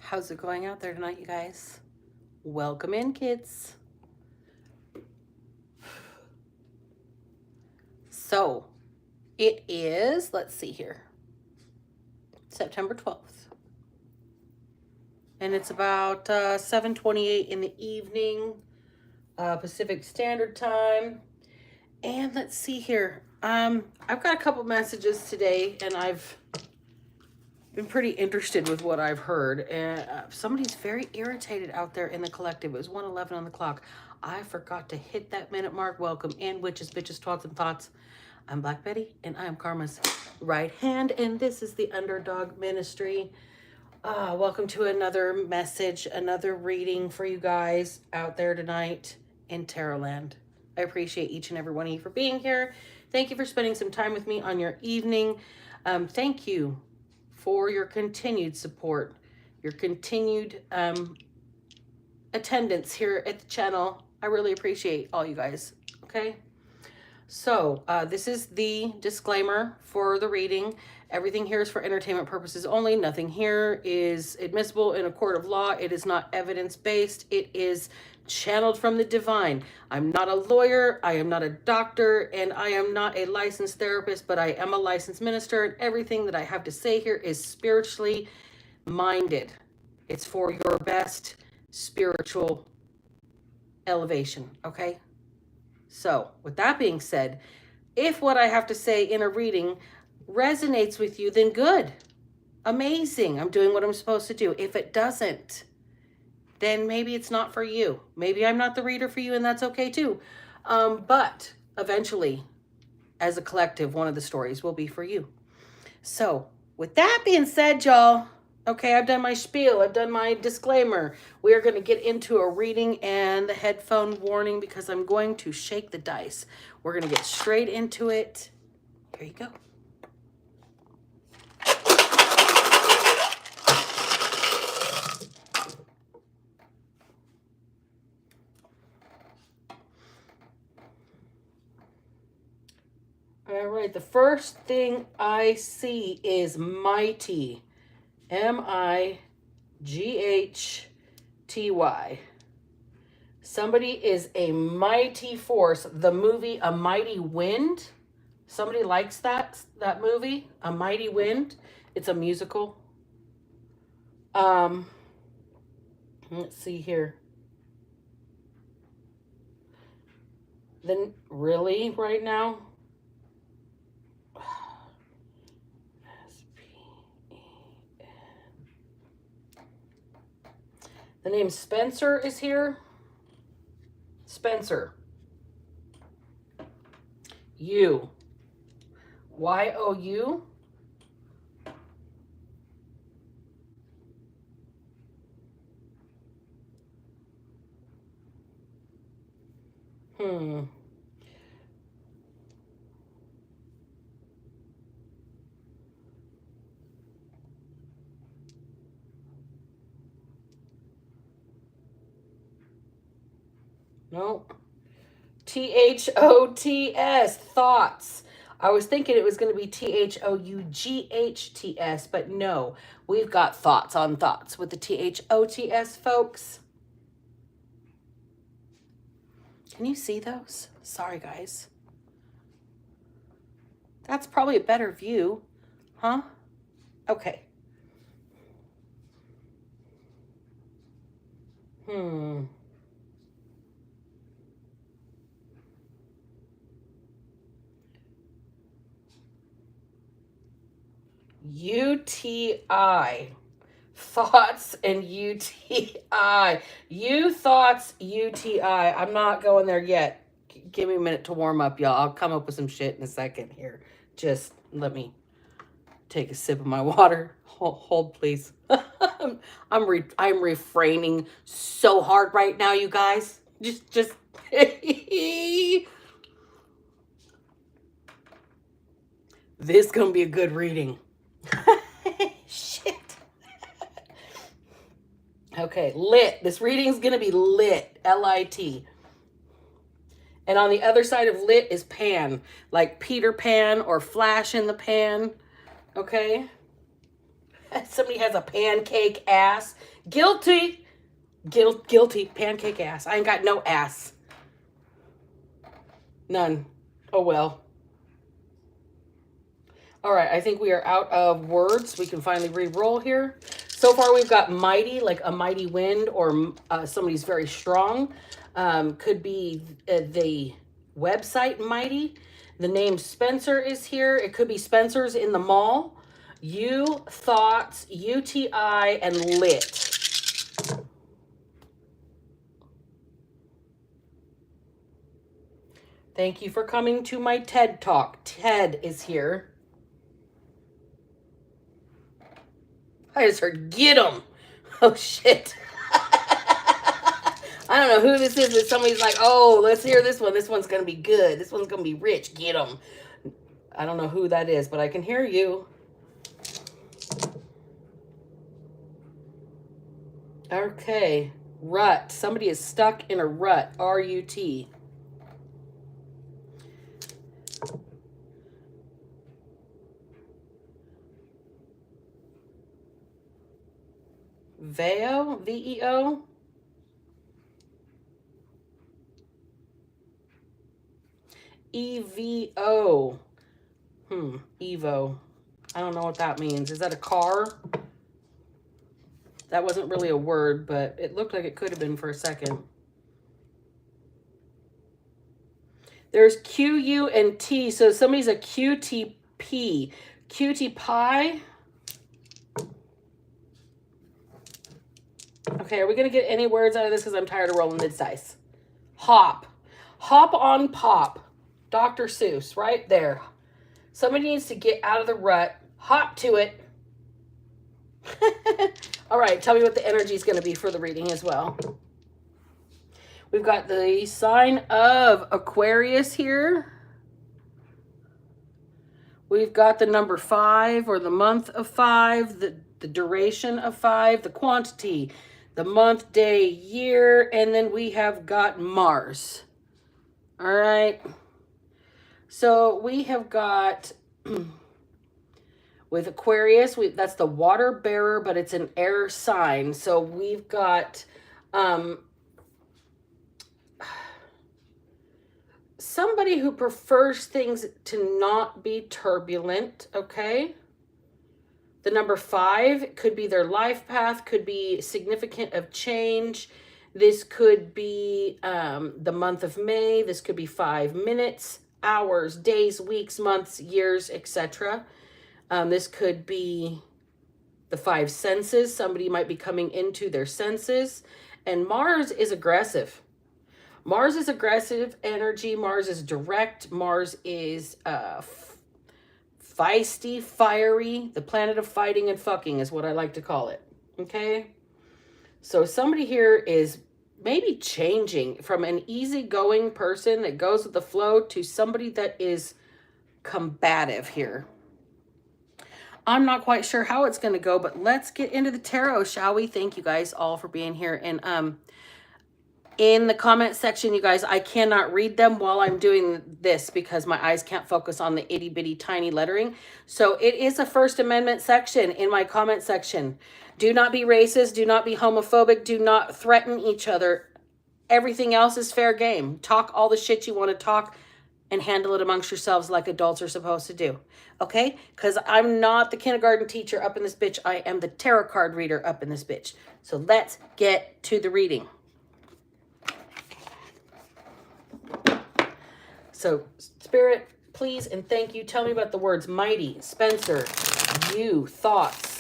How's it going out there tonight, you guys? Welcome in, kids. So, it is, let's see here, September 12th. And it's about 7:28 in the evening, Pacific Standard Time. And let's see here. I've got a couple messages today, and I've been pretty interested with what I've heard. And somebody's very irritated out there in the collective. It was 1:11 on the clock. I forgot to hit that minute mark. Welcome in, witches, bitches, twats, and thoughts. I'm Black Betty, and I am Karma's right hand, and this is the Underdog Ministry. Welcome to another message, another reading for you guys out there tonight in Tarotland. I appreciate each and every one of you for being here. Thank you for spending some time with me on your evening. Thank you for your continued support, your continued attendance here at the channel. I really appreciate all you guys, okay? So this is the disclaimer for the reading. Everything here is for entertainment purposes only. Nothing here is admissible in a court of law. It is not evidence-based. It is channeled from the divine. I'm not a lawyer. I am not a doctor. And I am not a licensed therapist, but I am a licensed minister. And everything that I have to say here is spiritually minded. It's for your best spiritual elevation, okay? So, with that being said, if what I have to say in a reading resonates with you, then good. Amazing. I'm doing what I'm supposed to do. If it doesn't, then maybe it's not for you. Maybe I'm not the reader for you, and that's okay too. But eventually, as a collective, one of the stories will be for you. So, with that being said, y'all, okay, I've done my spiel. I've done my disclaimer. We are going to get into a reading and the headphone warning because I'm going to shake the dice. We're going to get straight into it. Here you go. All right, the first thing I see is mighty. M-I-G-H-T-Y. Somebody is a mighty force. The movie A Mighty Wind. Somebody likes that movie, A Mighty Wind. It's a musical. Let's see here. Then really right now? The name Spencer is here. Spencer. You. Y-O-U. Nope. T-H-O-T-S. Thoughts. I was thinking it was going to be T-H-O-U-G-H-T-S, but no. We've got thoughts on thoughts with the T-H-O-T-S, folks. Can you see those? Sorry, guys. That's probably a better view. Huh? Okay. UTI. Thoughts and UTI. You thoughts, UTI. I'm not going there yet. Give me a minute to warm up, y'all. I'll come up with some shit in a second here. Just let me take a sip of my water. Hold please. I'm refraining so hard right now, you guys. Just this gonna be a good reading. Shit. Okay, lit. This reading's gonna be lit. L-I-T. And on the other side of lit is pan, like Peter Pan or Flash in the Pan. Okay. Somebody has a pancake ass. Guilty. Guilty. Pancake ass. I ain't got no ass. None. Oh, well. All right, I think we are out of words. We can finally re-roll here. So far, we've got mighty, like a mighty wind, or somebody's very strong. Could be the website mighty. The name Spencer is here. It could be Spencer's in the mall. You, thoughts, UTI, and lit. Thank you for coming to my TED Talk. Ted is here. I just heard, get him. Oh, shit. I don't know who this is, but somebody's like, oh, let's hear this one. This one's going to be good. This one's going to be rich. Get him. I don't know who that is, but I can hear you. Okay. Rut. Somebody is stuck in a rut. R-U-T. Veo? V-E-O? E-V-O. Evo. I don't know what that means. Is that a car? That wasn't really a word, but it looked like it could have been for a second. There's Q, U, and T. So somebody's a QTP. QT pie? Okay, are we going to get any words out of this? Because I'm tired of rolling this dice. Hop. Hop on pop. Dr. Seuss, right there. Somebody needs to get out of the rut. Hop to it. All right, tell me what the energy is going to be for the reading as well. We've got the sign of Aquarius here. We've got the number 5, or the month of 5, the duration of 5, the quantity, the month, day, year, and then we have got Mars. All right. So we have got, with Aquarius, that's the water bearer, but it's an air sign. So we've got somebody who prefers things to not be turbulent, okay? The number 5 could be their life path, could be significant of change. This could be the month of May. This could be 5 minutes, hours, days, weeks, months, years, etc. This could be the 5 senses. Somebody might be coming into their senses. And Mars is aggressive. Mars is aggressive energy. Mars is direct. Mars is feisty, fiery. The planet of fighting and fucking is what I like to call it. Okay? So somebody here is maybe changing from an easygoing person that goes with the flow to somebody that is combative here. I'm not quite sure how it's going to go, but let's get into the tarot, shall we? Thank you guys all for being here. And in the comment section, you guys, I cannot read them while I'm doing this because my eyes can't focus on the itty bitty tiny lettering. So it is a First Amendment section in my comment section. Do not be racist. Do not be homophobic. Do not threaten each other. Everything else is fair game. Talk all the shit you want to talk and handle it amongst yourselves like adults are supposed to do. Okay? Because I'm not the kindergarten teacher up in this bitch. I am the tarot card reader up in this bitch. So let's get to the reading. So, Spirit, please and thank you. Tell me about the words mighty, Spencer, you, thoughts.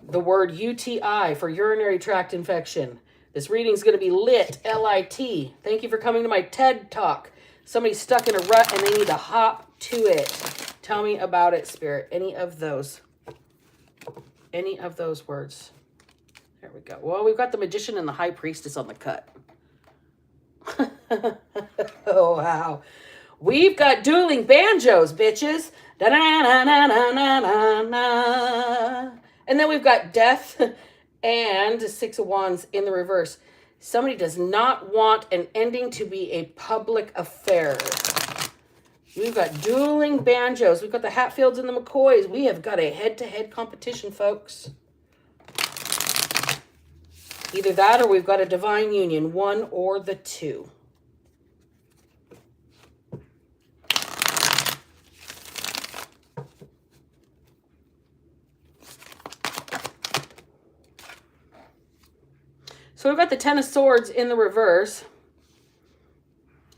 The word UTI for urinary tract infection. This reading is going to be lit, L-I-T. Thank you for coming to my TED Talk. Somebody's stuck in a rut and they need to hop to it. Tell me about it, Spirit. Any of those words. There we go. Well, we've got the Magician and the High Priestess on the cut. Oh, wow. We've got dueling banjos, bitches. Da-na-na-na-na-na-na. And then we've got death and 6 of Wands in the reverse. Somebody does not want an ending to be a public affair. We've got dueling banjos. We've got the Hatfields and the McCoys. We have got a head-to-head competition, folks. Either that or we've got a divine union, one or the two. So we've got the Ten of Swords in the reverse.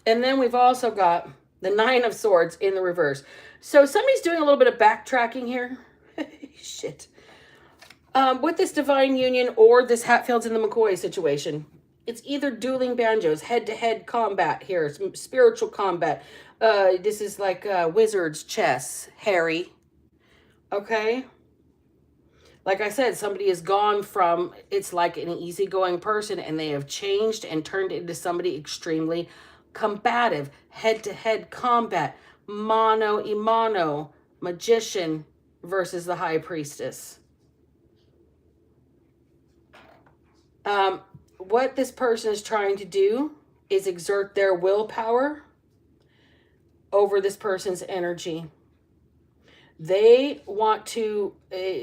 And then we've also got the Nine of Swords in the reverse. So somebody's doing a little bit of backtracking here. Shit. With this divine union or this Hatfields and the McCoy situation. It's either dueling banjos, head-to-head combat here, some spiritual combat. This is like wizard's chess, Harry. Okay? Like I said, somebody has gone from, it's like an easygoing person, and they have changed and turned into somebody extremely combative, head-to-head combat, mano a mano, magician versus the High Priestess. What this person is trying to do is exert their willpower over this person's energy. They want to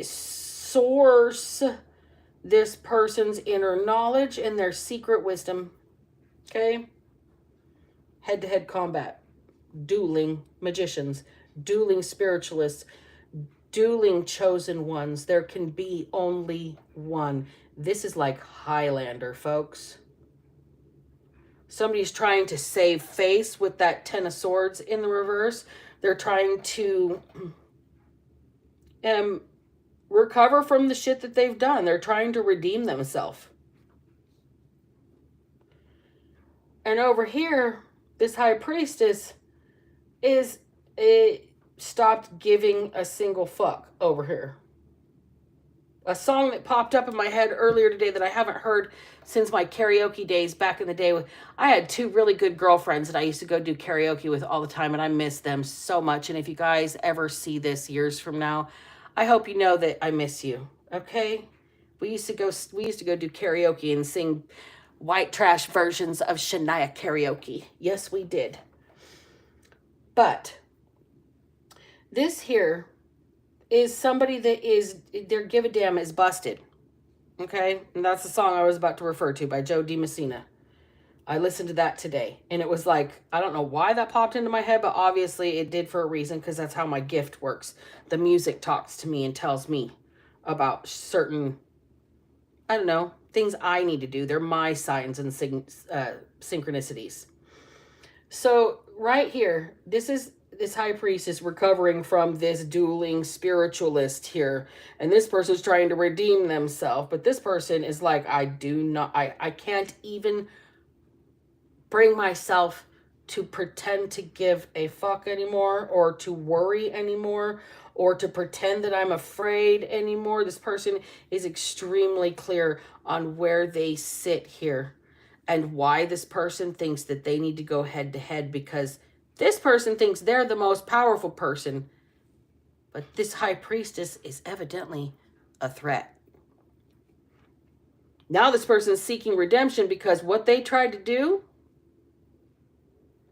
source this person's inner knowledge and their secret wisdom. Okay? Head-to-head combat. Dueling magicians. Dueling spiritualists. Dueling chosen ones. There can be only one. This is like Highlander, folks. Somebody's trying to save face with that Ten of Swords in the reverse. They're trying to recover from the shit that they've done. They're trying to redeem themselves. And over here, this High Priestess is stopped giving a single fuck over here. A song that popped up in my head earlier today that I haven't heard since my karaoke days back in the day. I had two really good girlfriends that I used to go do karaoke with all the time, and I miss them so much. And if you guys ever see this years from now, I hope you know that I miss you. Okay? We used to go do karaoke and sing white trash versions of Shania karaoke. Yes, we did. But this here is somebody that is, their give a damn is busted. Okay? And that's the song I was about to refer to by Joe DiMessina. I listened to that today. And it was like, I don't know why that popped into my head, but obviously it did for a reason, because that's how my gift works. The music talks to me and tells me about certain, I don't know, things I need to do. They're my signs and synchronicities. So right here, this High Priestess recovering from this dueling spiritualist here. And this person's trying to redeem themselves. But this person is like, I can't even bring myself to pretend to give a fuck anymore, or to worry anymore, or to pretend that I'm afraid anymore. This person is extremely clear on where they sit here and why this person thinks that they need to go head to head, because this person thinks they're the most powerful person, but this High Priestess is evidently a threat. Now this person is seeking redemption because what they tried to do,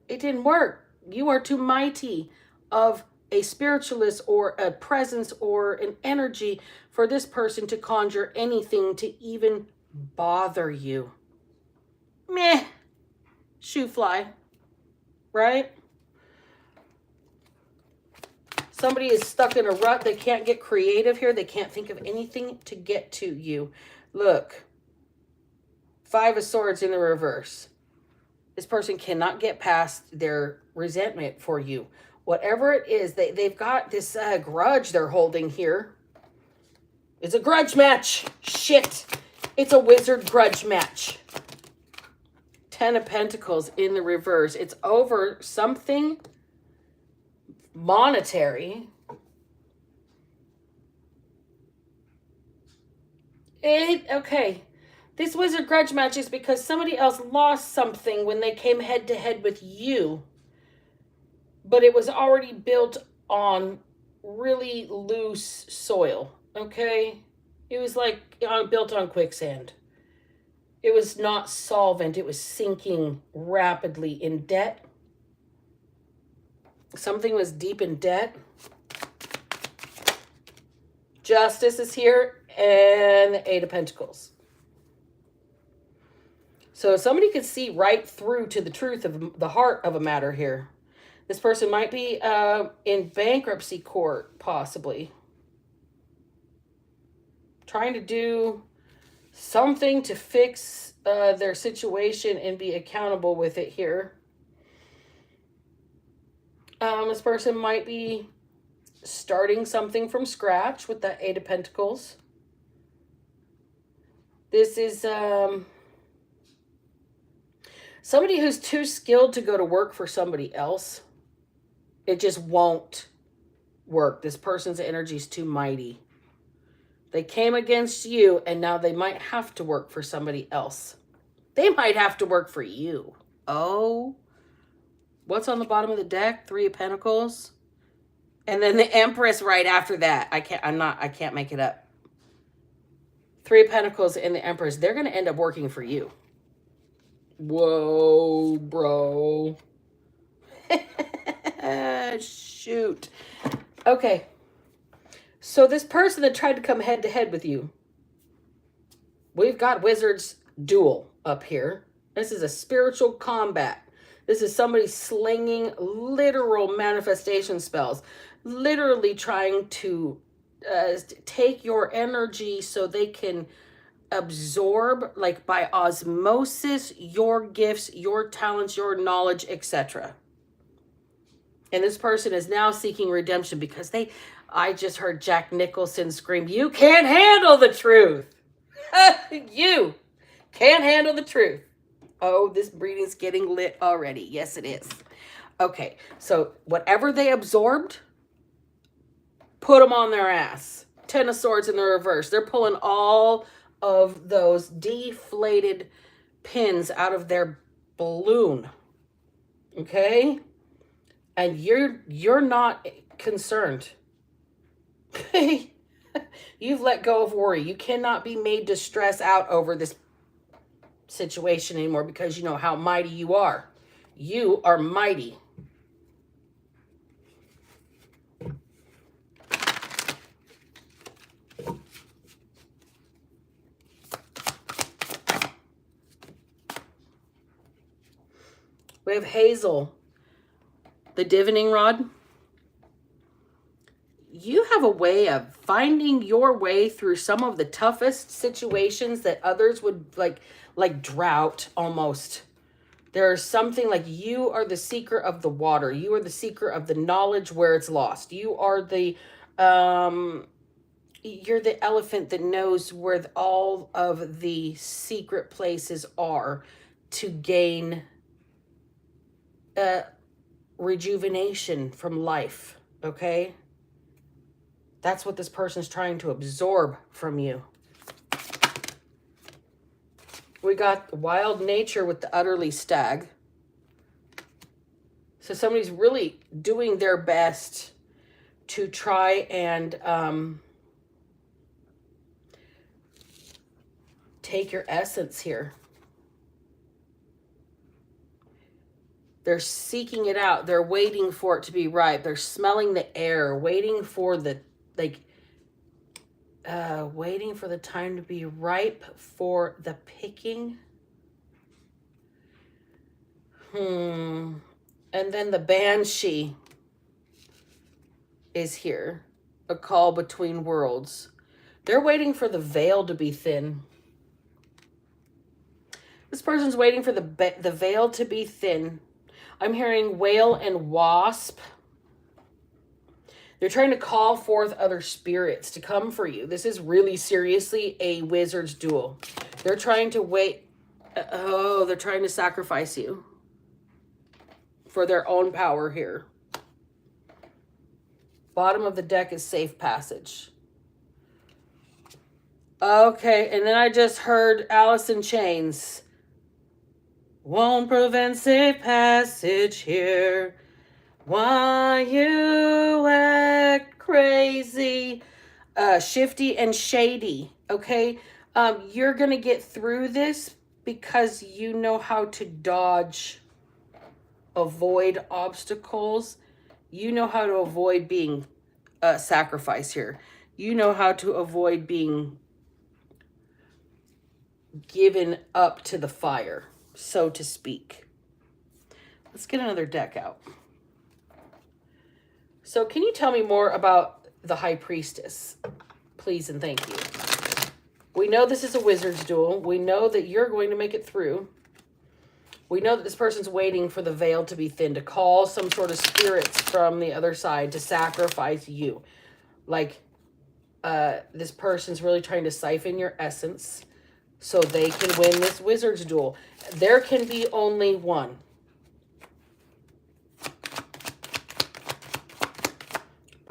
it didn't work. You are too mighty of a spiritualist or a presence or an energy for this person to conjure anything to even bother you. Meh. Shoe fly. Right? Somebody is stuck in a rut. They can't get creative here. They can't think of anything to get to you. Look. Five of Swords in the reverse. This person cannot get past their resentment for you. Whatever it is, they've got this grudge they're holding here. It's a grudge match. Shit. It's a wizard grudge match. Ten of Pentacles in the reverse. It's over something monetary. Okay. This wizard grudge match is because somebody else lost something when they came head to head with you. But it was already built on really loose soil. Okay? It was like built on quicksand. It was not solvent. It was sinking rapidly in debt. Something was deep in debt. Justice is here, and the Eight of Pentacles. So somebody could see right through to the truth of the heart of a matter here. This person might be in bankruptcy court, possibly. Trying to do something to fix their situation and be accountable with it here. This person might be starting something from scratch with that Eight of Pentacles. This is somebody who's too skilled to go to work for somebody else. It just won't work. This person's energy is too mighty. They came against you, and now they might have to work for somebody else. They might have to work for you. Oh, what's on the bottom of the deck? Three of Pentacles. And then the Empress right after that. I can't make it up. Three of Pentacles and the Empress. They're going to end up working for you. Whoa, bro. Shoot. Okay. So this person that tried to come head to head with you. We've got Wizard's Duel up here. This is a spiritual combat. This is somebody slinging literal manifestation spells. Literally trying to take your energy so they can absorb, like by osmosis, your gifts, your talents, your knowledge, etc. And this person is now seeking redemption because I just heard Jack Nicholson scream, "You can't handle the truth." You can't handle the truth. Oh, this reading's getting lit already. Yes, it is. Okay, so whatever they absorbed, put them on their ass. Ten of Swords in the reverse. They're pulling all of those deflated pins out of their balloon. Okay? And you're not concerned. You've let go of worry. You cannot be made to stress out over this situation anymore because you know how mighty you are. You are mighty. We have Hazel, the divining rod. You have a way of finding your way through some of the toughest situations that others would like drought almost. There's something like you are the seeker of the water. You are the seeker of the knowledge where it's lost. You are the you're the elephant that knows where all of the secret places are to gain rejuvenation from life, okay? That's what this person's trying to absorb from you. We got wild nature with the utterly stag. So somebody's really doing their best to try and take your essence here. They're seeking it out. They're waiting for it to be ripe. They're smelling the air, waiting for the, waiting for the time to be ripe for the picking. And then the Banshee is here. A call between worlds. They're waiting for the veil to be thin. This person's waiting for the veil to be thin. I'm hearing whale and wasp. They're trying to call forth other spirits to come for you. This is really seriously a wizard's duel. They're trying to wait. Oh, they're trying to sacrifice you for their own power here. Bottom of the deck is safe passage. Okay, and then I just heard Alice in Chains. Won't prevent safe passage here. Why you act crazy. Shifty and shady. Okay? You're going to get through this because you know how to dodge, avoid obstacles. You know how to avoid being sacrificed here. You know how to avoid being given up to the fire, so to speak. Let's get another deck out. So can you tell me more about the High Priestess? Please and thank you. We know this is a wizard's duel. We know that you're going to make it through. We know that this person's waiting for the veil to be thin, to call some sort of spirits from the other side to sacrifice you. Like, this person's really trying to siphon your essence so they can win this wizard's duel. There can be only one.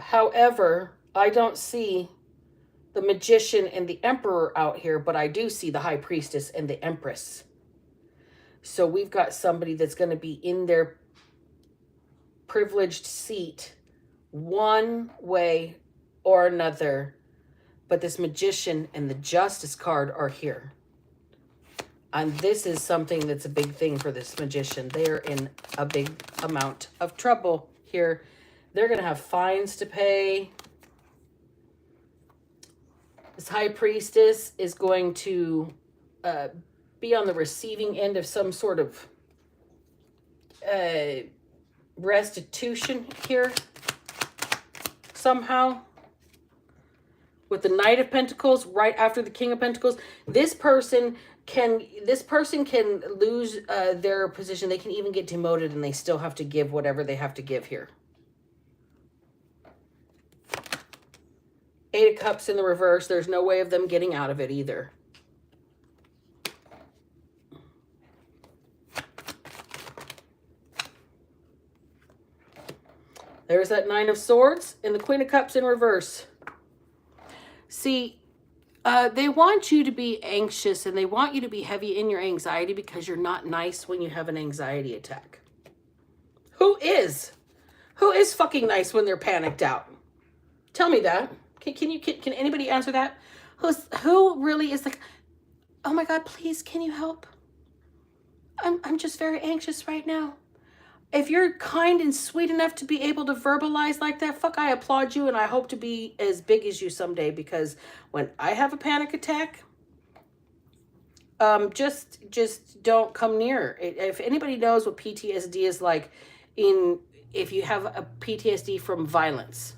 However, I don't see the Magician and the Emperor out here, but I do see the High Priestess and the Empress. So we've got somebody that's going to be in their privileged seat one way or another. But this Magician and the Justice card are here. And this is something that's a big thing for this Magician. They're in a big amount of trouble here. They're going to have fines to pay. This High Priestess is going to be on the receiving end of some sort of restitution here somehow. With the Knight of Pentacles right after the King of Pentacles, this person can lose their position. They can even get demoted and they still have to give whatever they have to give here. Eight of Cups in the reverse. There's no way of them getting out of it either. There's that Nine of Swords and the Queen of Cups in reverse. See, they want you to be anxious and they want you to be heavy in your anxiety because you're not nice when you have an anxiety attack. Who is? Who is fucking nice when they're panicked out? Tell me that. Can anybody answer that? Who really is like, oh my God, please, can you help? I'm just very anxious right now. If you're kind and sweet enough to be able to verbalize like that, fuck, I applaud you and I hope to be as big as you someday, because when I have a panic attack, just don't come near. If anybody knows what PTSD is like, if you have a PTSD from violence,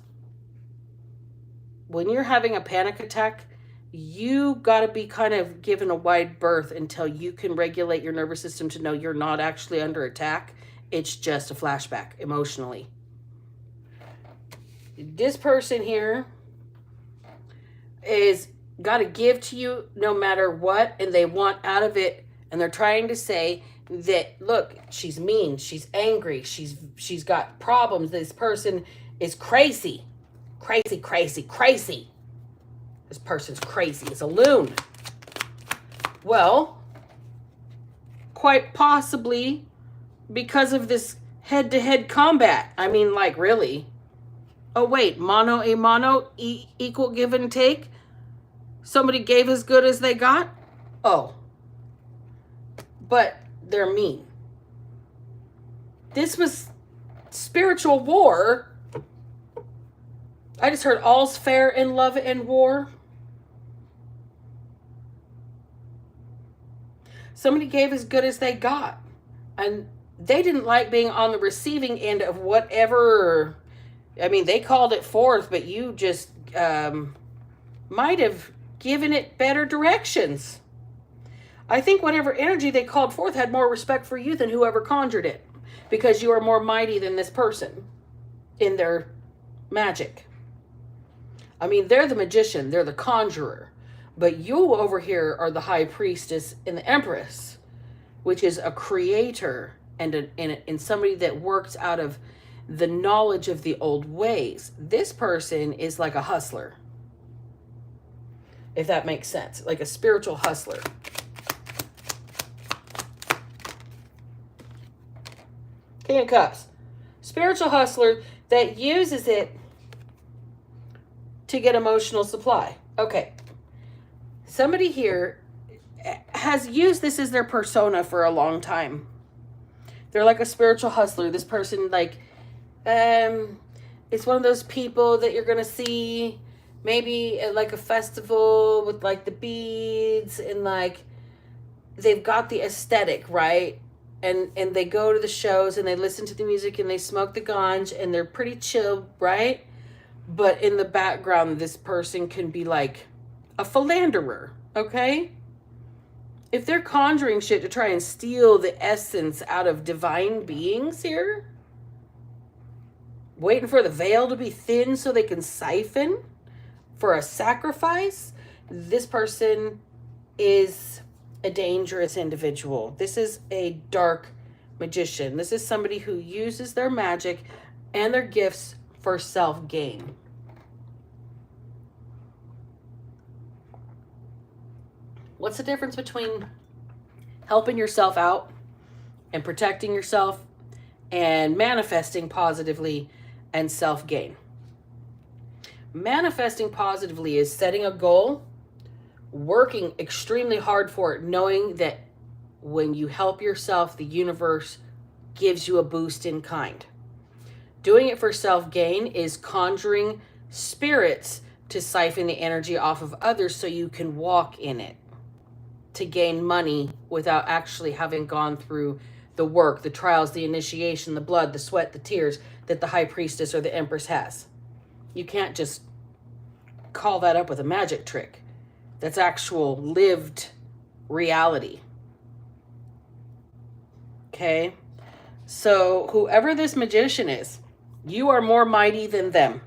when you're having a panic attack, you got to be kind of given a wide berth until you can regulate your nervous system to know you're not actually under attack. It's just a flashback emotionally. This person here is got to give to you no matter what, and they want out of it, and they're trying to say that, look, she's mean, she's angry, she's got problems. This person is crazy. Crazy. This person's crazy. It's a loon. Well, quite possibly because of this head-to-head combat. I mean, like, really? Oh, wait. Mano a mano, equal give and take? Somebody gave as good as they got? Oh. But they're mean. This was spiritual war. I just heard all's fair in love and war. Somebody gave as good as they got. And they didn't like being on the receiving end of whatever. I mean, they called it forth, but you just might have given it better directions. I think whatever energy they called forth had more respect for you than whoever conjured it, because you are more mighty than this person in their magic. I mean, they're the magician, they're the conjurer, but you over here are the High Priestess and the Empress, which is a creator and somebody that works out of the knowledge of the old ways. This person is like a hustler, if that makes sense, like a spiritual hustler. King of Cups, spiritual hustler that uses it to get emotional supply. Okay. Somebody here has used this as their persona for a long time. They're like a spiritual hustler. This person, like, It's one of those people that you're going to see maybe at like a festival with like the beads and like they've got the aesthetic, right? And they go to the shows and they listen to the music and they smoke the ganj and they're pretty chill, right? But in the background, this person can be like a philanderer, okay? If they're conjuring shit to try and steal the essence out of divine beings here, waiting for the veil to be thin so they can siphon for a sacrifice, this person is a dangerous individual. This is a dark magician. This is somebody who uses their magic and their gifts for self-gain. What's the difference between helping yourself out and protecting yourself and manifesting positively and self-gain? Manifesting positively is setting a goal, working extremely hard for it, knowing that when you help yourself, the universe gives you a boost in kind. Doing it for self-gain is conjuring spirits to siphon the energy off of others so you can walk in it, to gain money without actually having gone through the work, the trials, the initiation, the blood, the sweat, the tears that the High Priestess or the Empress has. You can't just call that up with a magic trick. That's actual lived reality. Okay? So whoever this magician is, you are more mighty than them.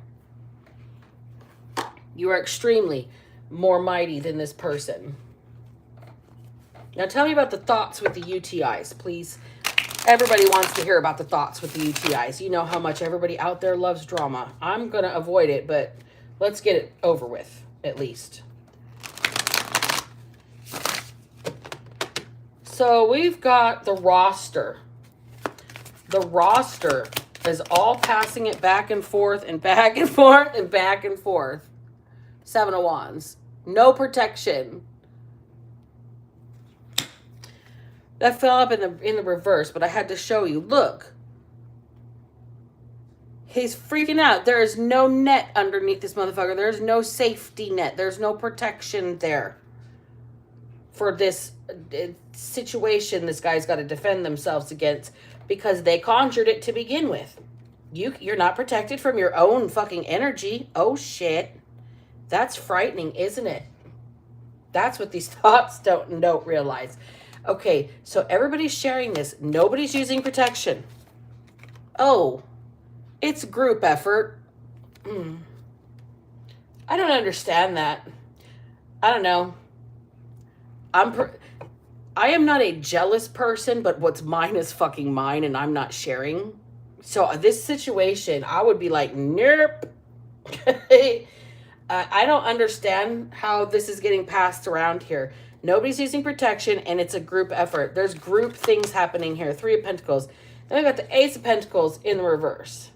You are extremely more mighty than this person. Now tell me about the thoughts with the UTIs, please. Everybody wants to hear about the thoughts with the UTIs. You know how much everybody out there loves drama. I'm going to avoid it, but let's get it over with, at least. So we've got the roster. The roster is all passing it back and forth and back and forth and back and forth. Seven of Wands. No protection. That fell up in the reverse, but I had to show you. Look. He's freaking out. There is no net underneath this motherfucker. There's no safety net. There's no protection there for this situation this guy's got to defend themselves against because they conjured it to begin with. You're not protected from your own fucking energy. Oh, shit. That's frightening, isn't it? That's what these thoughts don't realize. Okay, so everybody's sharing this. Nobody's using protection. Oh, it's group effort. I don't understand that. I don't know. I am not a jealous person, but what's mine is fucking mine and I'm not sharing. So this situation, I would be like, nope. I don't understand how this is getting passed around here. Nobody's using protection and it's a group effort. There's group things happening here. Three of Pentacles. Then we got the Ace of Pentacles in the reverse.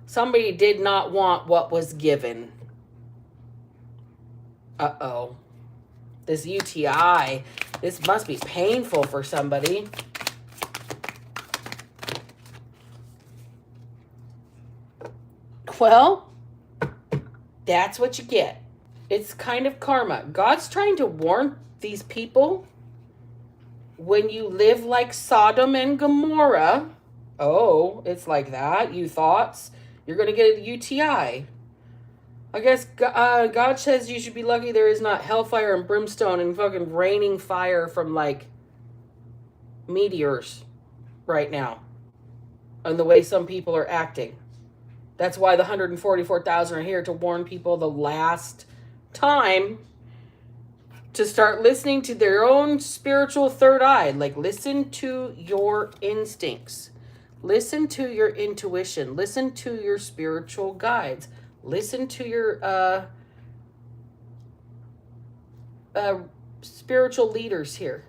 Somebody did not want what was given. Uh-oh. This UTI. This must be painful for somebody. Well, that's what you get. It's kind of karma. God's trying to warn these people. When you live like Sodom and Gomorrah, oh, it's like that. You thoughts? You're going to get a UTI. I guess God says you should be lucky there is not hellfire and brimstone and fucking raining fire from like meteors right now. And the way some people are acting. That's why the 144,000 are here to warn people the last time to start listening to their own spiritual third eye. Like, listen to your instincts. Listen to your intuition. Listen to your spiritual guides. Listen to your spiritual leaders here.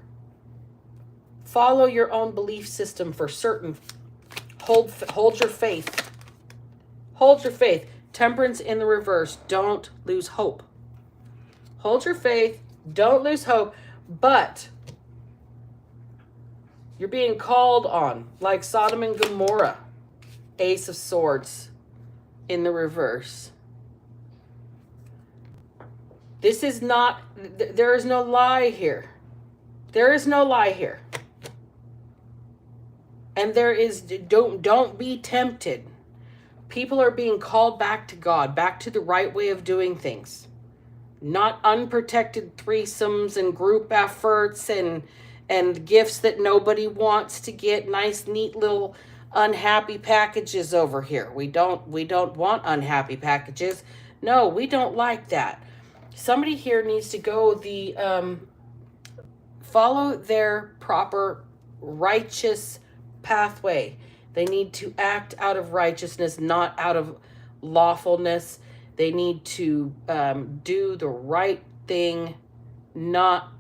Follow your own belief system for certain. Hold your faith. Hold your faith. Temperance in the reverse. Don't lose hope. Hold your faith. Don't lose hope. But you're being called on like Sodom and Gomorrah. Ace of Swords in the reverse. This is not, there is no lie here. There is no lie here. And there is, don't be tempted. People are being called back to God, back to the right way of doing things. Not unprotected threesomes and group efforts and gifts that nobody wants to get. Nice, neat little unhappy packages over here. We don't want unhappy packages. No, we don't like that. Somebody here needs to go the follow their proper righteous pathway. They need to act out of righteousness, not out of lawfulness. They need to do the right thing, not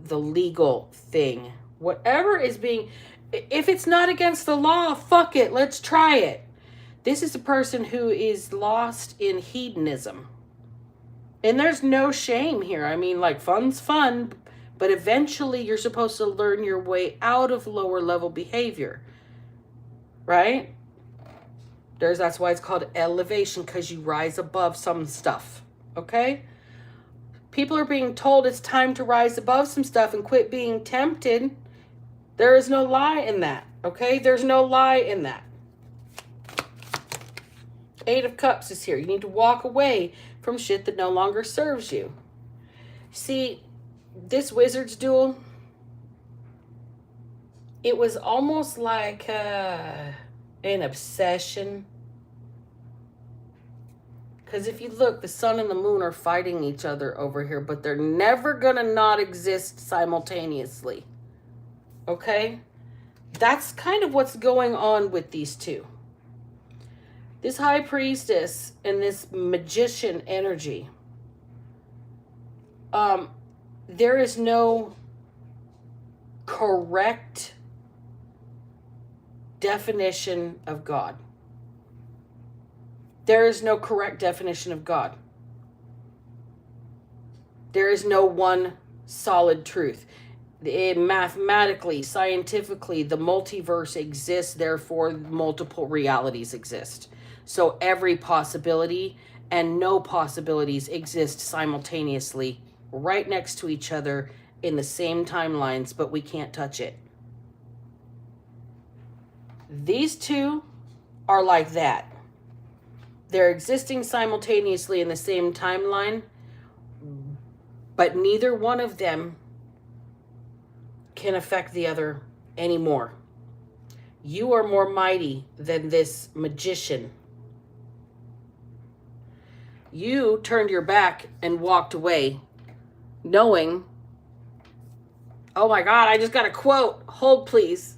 the legal thing. Whatever is being, if it's not against the law, fuck it, let's try it. This is a person who is lost in hedonism. And there's no shame here. I mean, like, fun's fun, but eventually you're supposed to learn your way out of lower level behavior. Right? That's why it's called elevation, because you rise above some stuff. Okay? People are being told it's time to rise above some stuff and quit being tempted. There is no lie in that. Okay? There's no lie in that. Eight of Cups is here. You need to walk away from shit that no longer serves you. See, this Wizard's duel, it was almost like an obsession. Because if you look, the sun and the moon are fighting each other over here, but they're never going to not exist simultaneously. Okay? That's kind of what's going on with these two. This High Priestess and this Magician energy, there is no correct definition of God. There is no correct definition of God. There is no one solid truth. Mathematically, scientifically, the multiverse exists, therefore multiple realities exist. So every possibility and no possibilities exist simultaneously right next to each other in the same timelines, but we can't touch it. These two are like that. They're existing simultaneously in the same timeline, but neither one of them can affect the other anymore. You are more mighty than this magician. You turned your back and walked away knowing, oh my God, I just got a quote. Hold please.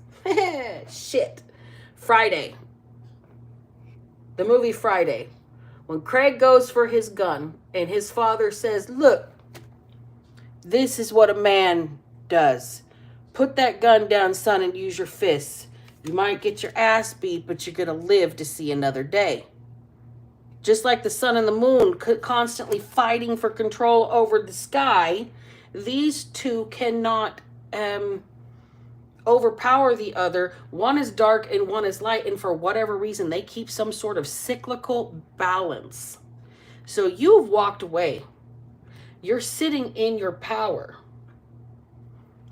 Shit. Friday. The movie Friday. When Craig goes for his gun and his father says, look, this is what a man does. Put that gun down, son, and use your fists. You might get your ass beat, but you're going to live to see another day. Just like the sun and the moon constantly fighting for control over the sky, these two cannot overpower the other. One is dark and one is light, and for whatever reason, they keep some sort of cyclical balance. So you've walked away. You're sitting in your power.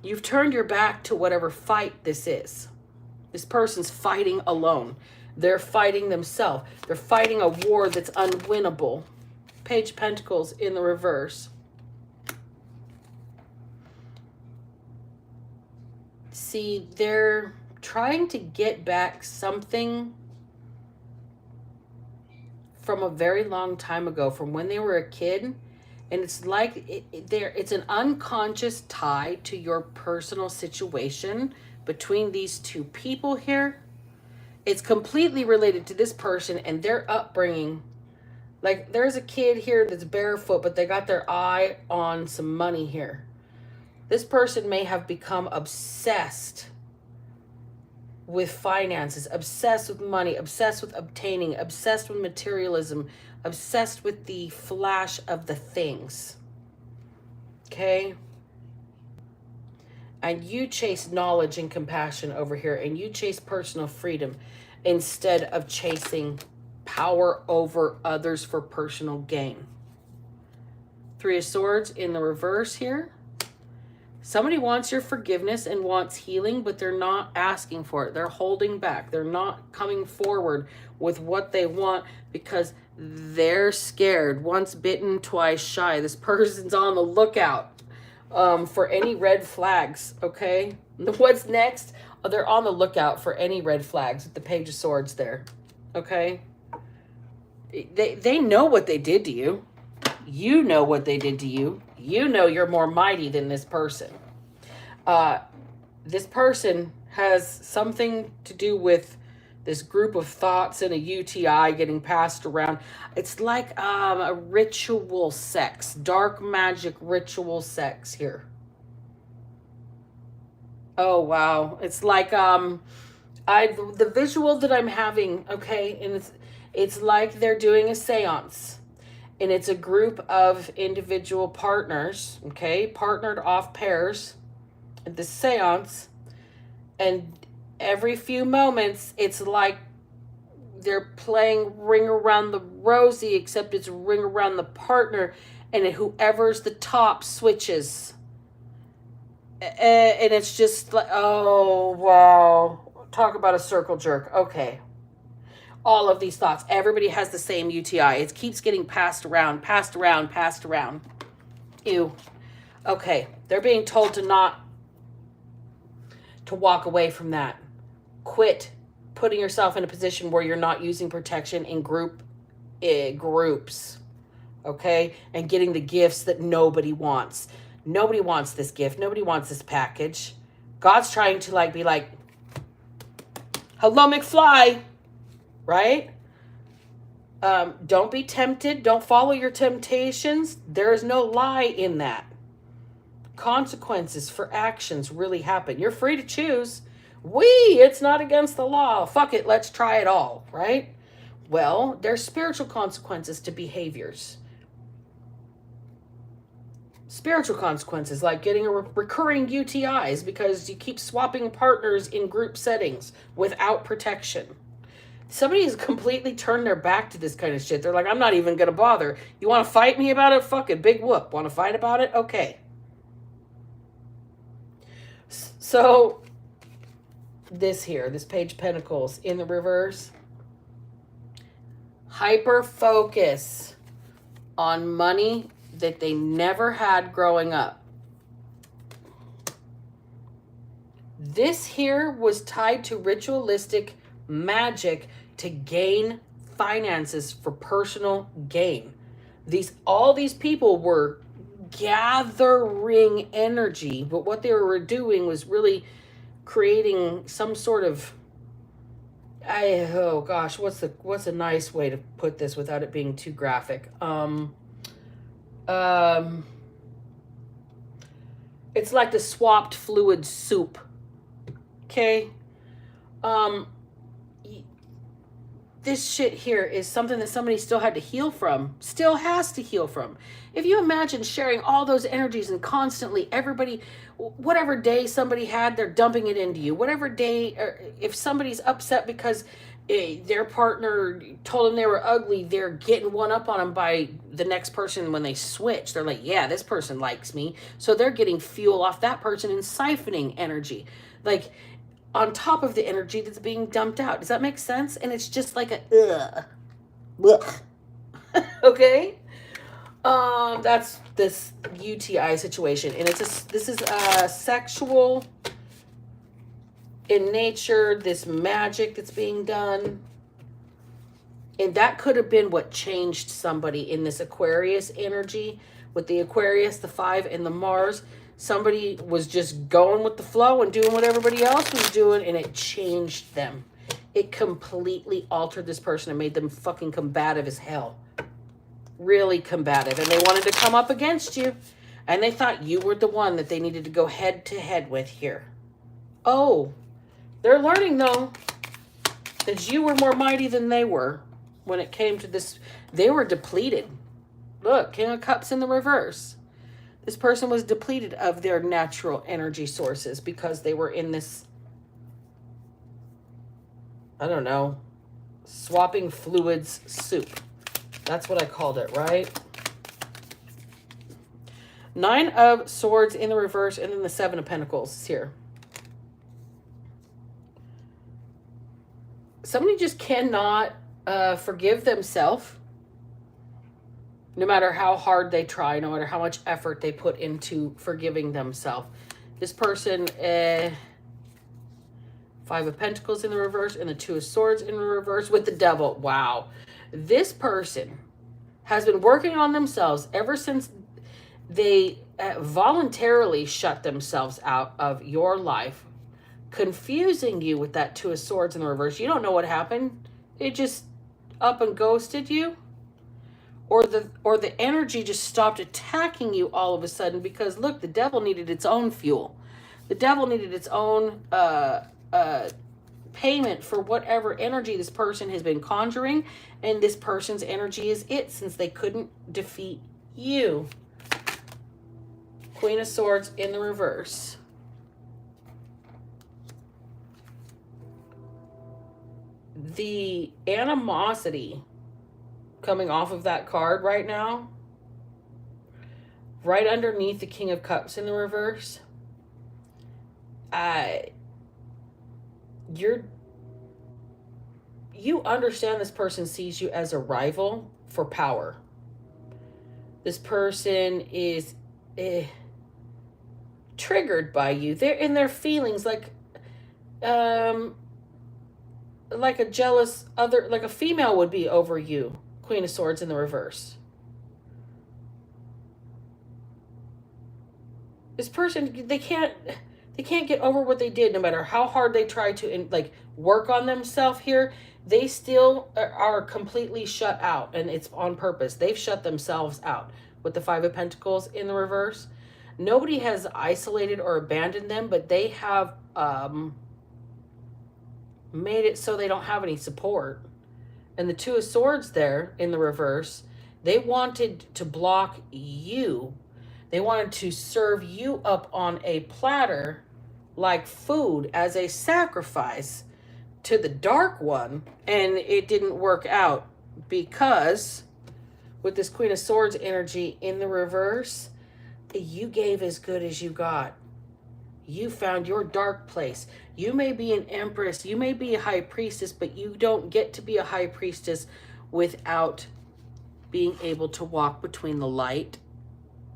You've turned your back to whatever fight this is. This person's fighting alone. They're fighting themselves. They're fighting a war that's unwinnable. Page of Pentacles in the reverse. See, they're trying to get back something from a very long time ago, from when they were a kid. And it's like it's an unconscious tie to your personal situation between these two people here. It's completely related to this person and their upbringing. Like, there's a kid here that's barefoot, but they got their eye on some money here. This person may have become obsessed with finances, obsessed with money, obsessed with obtaining, obsessed with materialism, obsessed with the flash of the things. Okay? And you chase knowledge and compassion over here, and you chase personal freedom. instead of chasing power over others for personal gain. Three of Swords in the reverse here. Somebody wants your forgiveness and wants healing, but they're not asking for it. They're holding back. They're not coming forward with what they want because they're scared. Once bitten, twice shy. This person's on the lookout for any red flags, okay? What's next? Oh, they're on the lookout for any red flags with the Page of Swords there, okay? They know what they did to you. You know what they did to you. You know you're more mighty than this person. This person has something to do with this group of thoughts and a UTI getting passed around. It's like a ritual sex, dark magic ritual sex here. Oh, wow. It's like the visual that I'm having, okay, and it's like they're doing a seance. And it's a group of individual partners, okay, partnered off pairs at the seance. And every few moments, it's like they're playing Ring Around the Rosie, except it's Ring Around the Partner. And whoever's the top switches. And it's just like, oh, wow. Talk about a circle jerk. Okay. All of these thoughts. Everybody has the same UTI. It keeps getting passed around, passed around, passed around. Ew. Okay. They're being told to walk away from that. Quit putting yourself in a position where you're not using protection in groups. Okay? And getting the gifts that nobody wants. Nobody wants this gift. Nobody wants this package. God's trying to be like, hello, McFly. Right? Don't be tempted. Don't follow your temptations. There is no lie in that. Consequences for actions really happen. You're free to choose. It's not against the law. Fuck it. Let's try it all. Right? Well, there's spiritual consequences to behaviors. Spiritual consequences like getting recurring UTIs because you keep swapping partners in group settings without protection. Somebody has completely turned their back to this kind of shit. They're like, I'm not even going to bother. You want to fight me about it? Fuck it. Big whoop. Want to fight about it? Okay. So, this Page of Pentacles in the reverse. Hyper focus on money that they never had growing up. This here was tied to ritualistic magic to gain finances for personal gain. All these people were gathering energy, but what they were doing was really creating some sort of what's a nice way to put this without it being too graphic? It's like the swapped fluid soup. Okay? This shit here is something that somebody still had to heal from, still has to heal from. If you imagine sharing all those energies and constantly everybody, whatever day somebody had, they're dumping it into you. Whatever day, if somebody's upset because their partner told them they were ugly, they're getting one up on them by the next person when they switch. They're like, yeah, this person likes me. So they're getting fuel off that person and siphoning energy. Like, on top of the energy that's being dumped out. Does that make sense? And it's just like a okay? That's this UTI situation. And this is sexual in nature, this magic that's being done. And that could have been what changed somebody in this Aquarius energy. With the Aquarius, the 5, and the Mars. Somebody was just going with the flow and doing what everybody else was doing, and it changed them. It completely altered this person and made them fucking combative as hell. Really combative. And they wanted to come up against you. And they thought you were the one that they needed to go head to head with here. Oh, they're learning, though, that you were more mighty than they were when it came to this. They were depleted. Look, King of Cups in the reverse. This person was depleted of their natural energy sources because they were in this I don't know, swapping fluids soup. That's what I called it, right? 9 of Swords in the reverse, and then the 7 of Pentacles is here. Somebody just cannot forgive themselves, no matter how hard they try, no matter how much effort they put into forgiving themselves. This person, 5 of Pentacles in the reverse, and the 2 of Swords in the reverse with the Devil. Wow. This person has been working on themselves ever since they voluntarily shut themselves out of your life, confusing you with that 2 of Swords in the reverse. You don't know what happened. It just up and ghosted you. Or the energy just stopped attacking you all of a sudden because, look, the devil needed its own fuel. The devil needed its own payment for whatever energy this person has been conjuring, and this person's energy is it, since they couldn't defeat you. Queen of Swords in the reverse. The animosity coming off of that card right now, right underneath the King of Cups in the reverse, you understand this person sees you as a rival for power. This person is triggered by you. They're in their feelings, like a jealous other, like a female would be over you. Queen of Swords in the reverse. This person, they can't get over what they did, no matter how hard they try to work on themselves here. They still are completely shut out, and it's on purpose. They've shut themselves out with the 5 of Pentacles in the reverse. Nobody has isolated or abandoned them, but they have made it so they don't have any support. And the 2 of Swords there in the reverse, they wanted to block you. They wanted to serve you up on a platter like food as a sacrifice to the Dark One. And it didn't work out because with this Queen of Swords energy in the reverse, you gave as good as you got. You found your dark place. You may be an empress, you may be a high priestess, but you don't get to be a high priestess without being able to walk between the light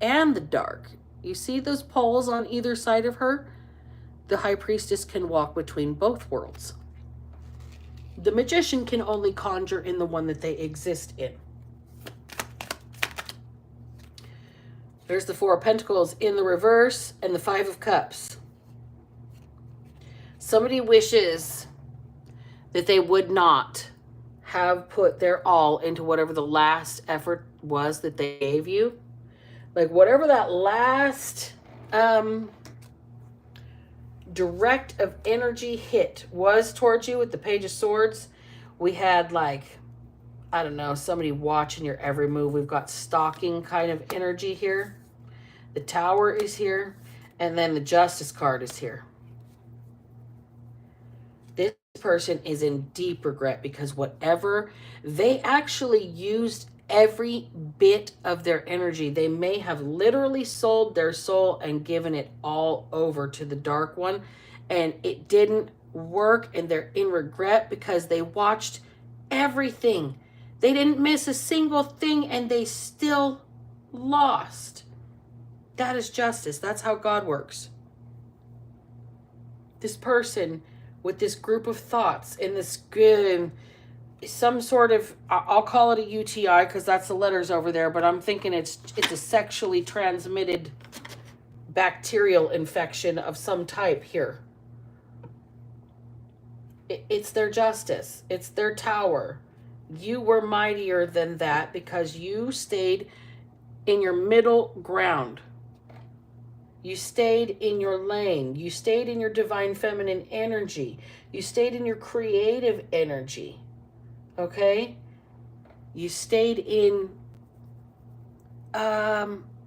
and the dark. You see those poles on either side of her? The high priestess can walk between both worlds. The magician can only conjure in the one that they exist in. There's the 4 of Pentacles in the reverse and the 5 of Cups. Somebody wishes that they would not have put their all into whatever the last effort was that they gave you. Like whatever that last direct of energy hit was towards you with the Page of Swords. We had I don't know, somebody watching your every move. We've got stalking kind of energy here. The Tower is here. And then the Justice card is here. This person is in deep regret because whatever, they actually used every bit of their energy. They may have literally sold their soul and given it all over to the Dark One, and it didn't work, and they're in regret because they watched everything. They didn't miss a single thing, and they still lost. That is justice. That's how God works. This person with this group of thoughts in this good, some sort of, I'll call it a UTI because that's the letters over there, but I'm thinking it's a sexually transmitted bacterial infection of some type here. It's their justice. It's their tower. You were mightier than that because you stayed in your middle ground. You stayed in your lane. You stayed in your divine feminine energy. You stayed in your creative energy. Okay? You stayed in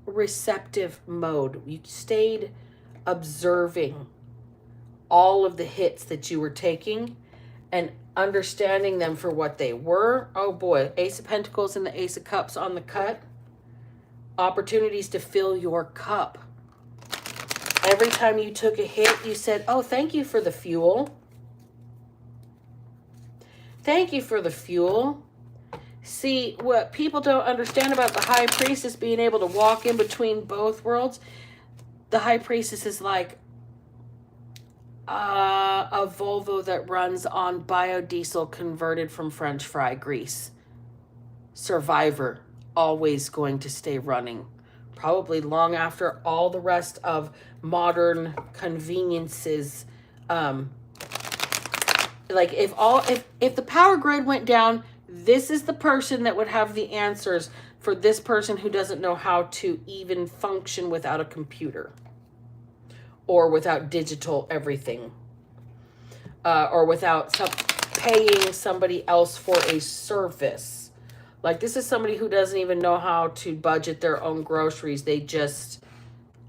receptive mode. You stayed observing all of the hits that you were taking, and understanding them for what they were. Oh boy, Ace of Pentacles and the Ace of Cups on the cut. Opportunities to fill your cup. Every time you took a hit, you said, oh, thank you for the fuel. Thank you for the fuel. See, what people don't understand about the High Priestess being able to walk in between both worlds, the High Priestess is like a Volvo that runs on biodiesel converted from French fry grease. Survivor, always going to stay running. Probably long after all the rest of modern conveniences. Like if the power grid went down, this is the person that would have the answers for this person who doesn't know how to even function without a computer or without digital everything, or without paying somebody else for a service. Like this is somebody who doesn't even know how to budget their own groceries. They just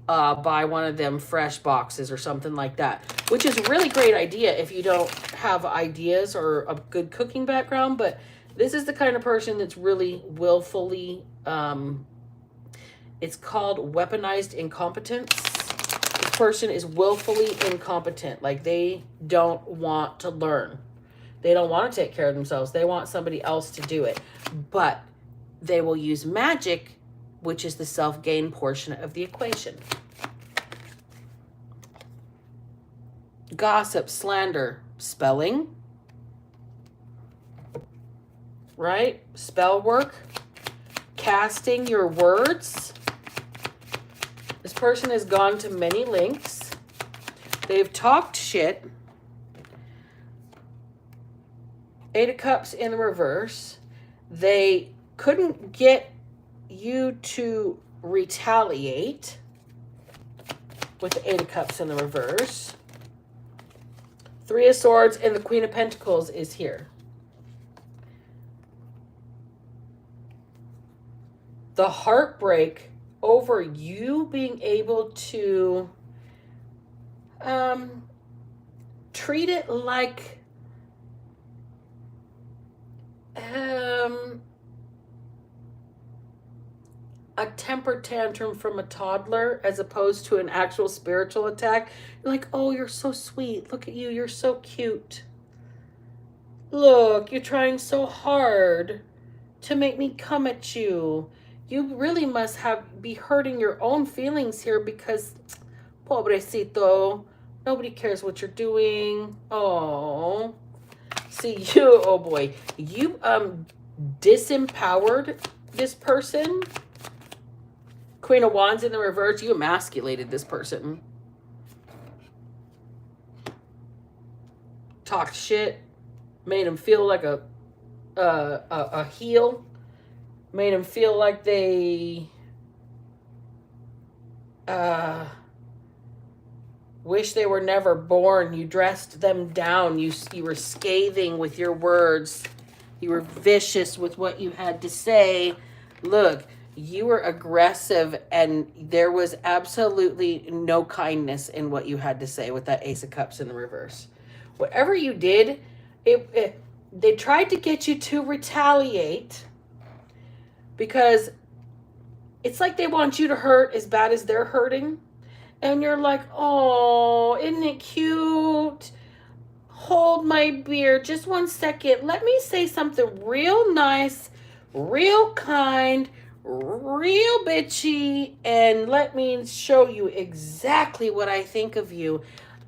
buy one of them fresh boxes or something like that, which is a really great idea if you don't have ideas or a good cooking background. But this is the kind of person that's really willfully, it's called weaponized incompetence. This person is willfully incompetent. Like they don't want to learn. They don't want to take care of themselves. They want somebody else to do it. But they will use magic, which is the self-gain portion of the equation. Gossip, slander, spelling, right? Spell work, casting your words. This person has gone to many lengths. They've talked shit. Eight of Cups in the reverse. They couldn't get you to retaliate with the Eight of Cups in the reverse. Three of Swords and the Queen of Pentacles is here. The heartbreak over you being able to treat it like a temper tantrum from a toddler as opposed to an actual spiritual attack. You're like, oh, you're so sweet. Look at you. You're so cute. Look, you're trying so hard to make me come at you. You really must be hurting your own feelings here because, pobrecito, nobody cares what you're doing. Oh, see you, oh boy, you disempowered this person. Queen of Wands in the reverse, you emasculated this person. Talked shit, made him feel like a heel, made him feel like they wish they were never born. You dressed them down. You were scathing with your words. You were vicious with what you had to say. Look, you were aggressive and there was absolutely no kindness in what you had to say with that Ace of Cups in the reverse. Whatever you did, they tried to get you to retaliate because it's like they want you to hurt as bad as they're hurting. And you're like, oh, isn't it cute? Hold my beer. Just 1 second. Let me say something real nice, real kind, real bitchy, and let me show you exactly what I think of you.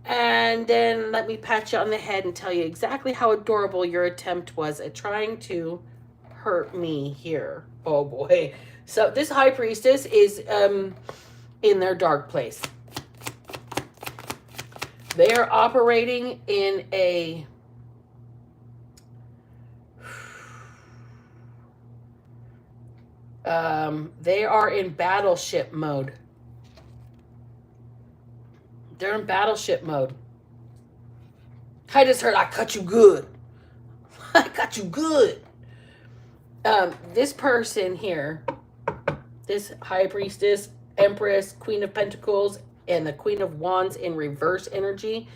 And then let me pat you on the head and tell you exactly how adorable your attempt was at trying to hurt me here. Oh boy. So this High Priestess is in their dark place. They are operating in a they are in battleship mode. They're in battleship mode. I just heard I cut you good. I cut you good. This person here, this High Priestess, Empress, Queen of Pentacles, and the Queen of Wands in reverse energy.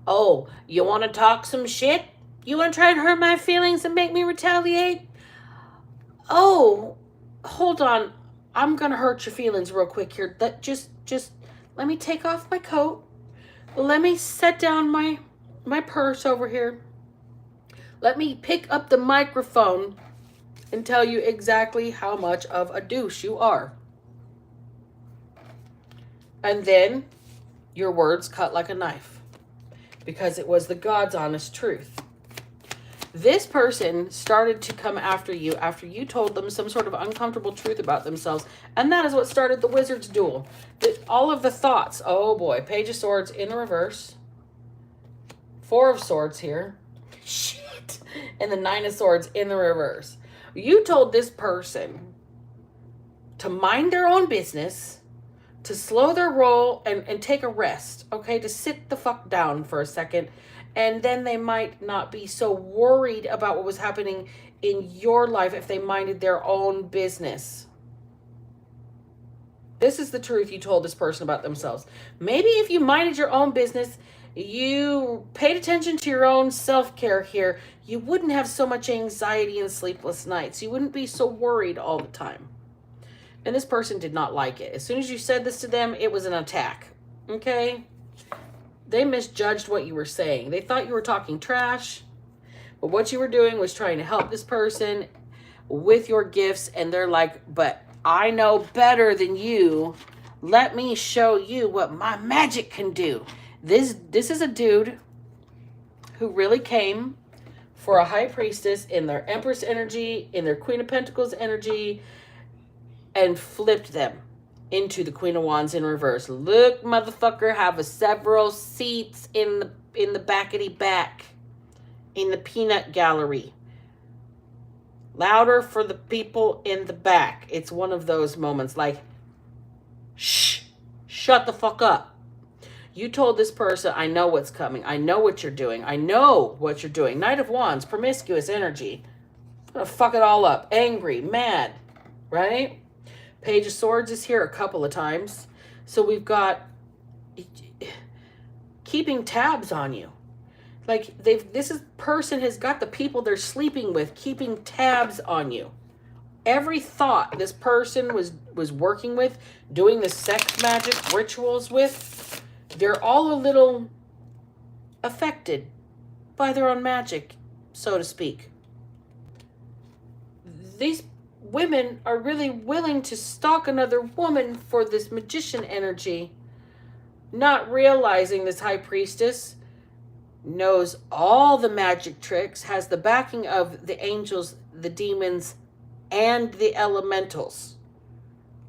Oh, you want to talk some shit? You want to try and hurt my feelings and make me retaliate? Oh, hold on. I'm going to hurt your feelings real quick here. Just let me take off my coat. Let me set down my purse over here. Let me pick up the microphone and tell you exactly how much of a douche you are. And then your words cut like a knife, because it was the God's honest truth. This person started to come after you after you told them some sort of uncomfortable truth about themselves. And that is what started the Wizard's duel. All of the thoughts. Oh boy. Page of Swords in the reverse. Four of Swords here. Shit. And the Nine of Swords in the reverse. You told this person to mind their own business, to slow their roll and take a rest, okay? To sit the fuck down for a second. And then they might not be so worried about what was happening in your life if they minded their own business. This is the truth you told this person about themselves. Maybe if you minded your own business, you paid attention to your own self-care here, you wouldn't have so much anxiety and sleepless nights. You wouldn't be so worried all the time. And this person did not like it. As soon as you said this to them, it was an attack. Okay? They misjudged what you were saying. They thought you were talking trash. But what you were doing was trying to help this person with your gifts. And they're like, but I know better than you. Let me show you what my magic can do. This is a dude who really came for a High Priestess in their Empress energy, in their Queen of Pentacles energy, and flipped them into the Queen of Wands in reverse. Look, motherfucker, have several seats in the backety back, in the peanut gallery. Louder for the people in the back. It's one of those moments like, shh, shut the fuck up. You told this person, I know what's coming. I know what you're doing. I know what you're doing. Knight of Wands, promiscuous energy. I'm gonna fuck it all up. Angry, mad, right? Page of Swords is here a couple of times. So we've got keeping tabs on you. Like this person has got the people they're sleeping with keeping tabs on you. Every thought this person was working with, doing the sex magic rituals with, they're all a little affected by their own magic, so to speak. These women are really willing to stalk another woman for this magician energy, not realizing this High Priestess knows all the magic tricks, has the backing of the angels, the demons, and the elementals.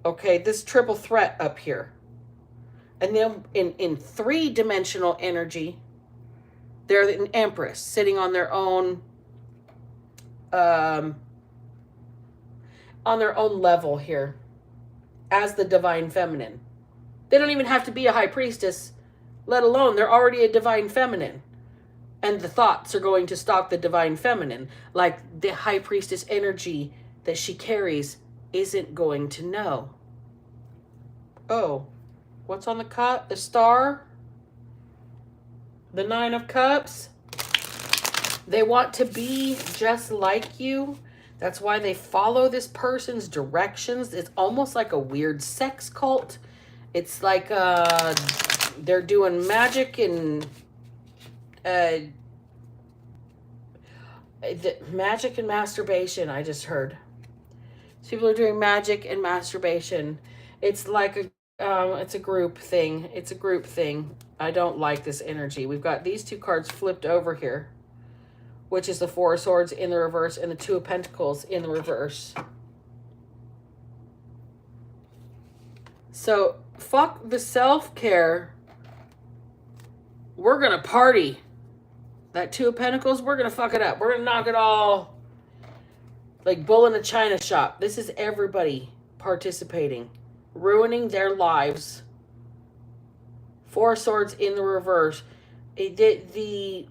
Okay, this triple threat up here. And then in three-dimensional energy, they're an Empress sitting on their own level here as the Divine Feminine. They don't even have to be a High Priestess, let alone they're already a Divine Feminine. And the thoughts are going to stalk the Divine Feminine. Like the High Priestess energy that she carries isn't going to know. Oh, what's on the cut? The Star? The Nine of Cups? They want to be just like you. That's why they follow this person's directions. It's almost like a weird sex cult. It's like they're doing magic and magic and masturbation, I just heard. So people are doing magic and masturbation. It's like it's a group thing. It's a group thing. I don't like this energy. We've got these two cards flipped over here, which is the Four of Swords in the reverse and the Two of Pentacles in the reverse. So, fuck the self-care. We're going to party. That Two of Pentacles, we're going to fuck it up. We're going to knock it all like bull in a china shop. This is everybody participating, ruining their lives. Four of Swords in the reverse. The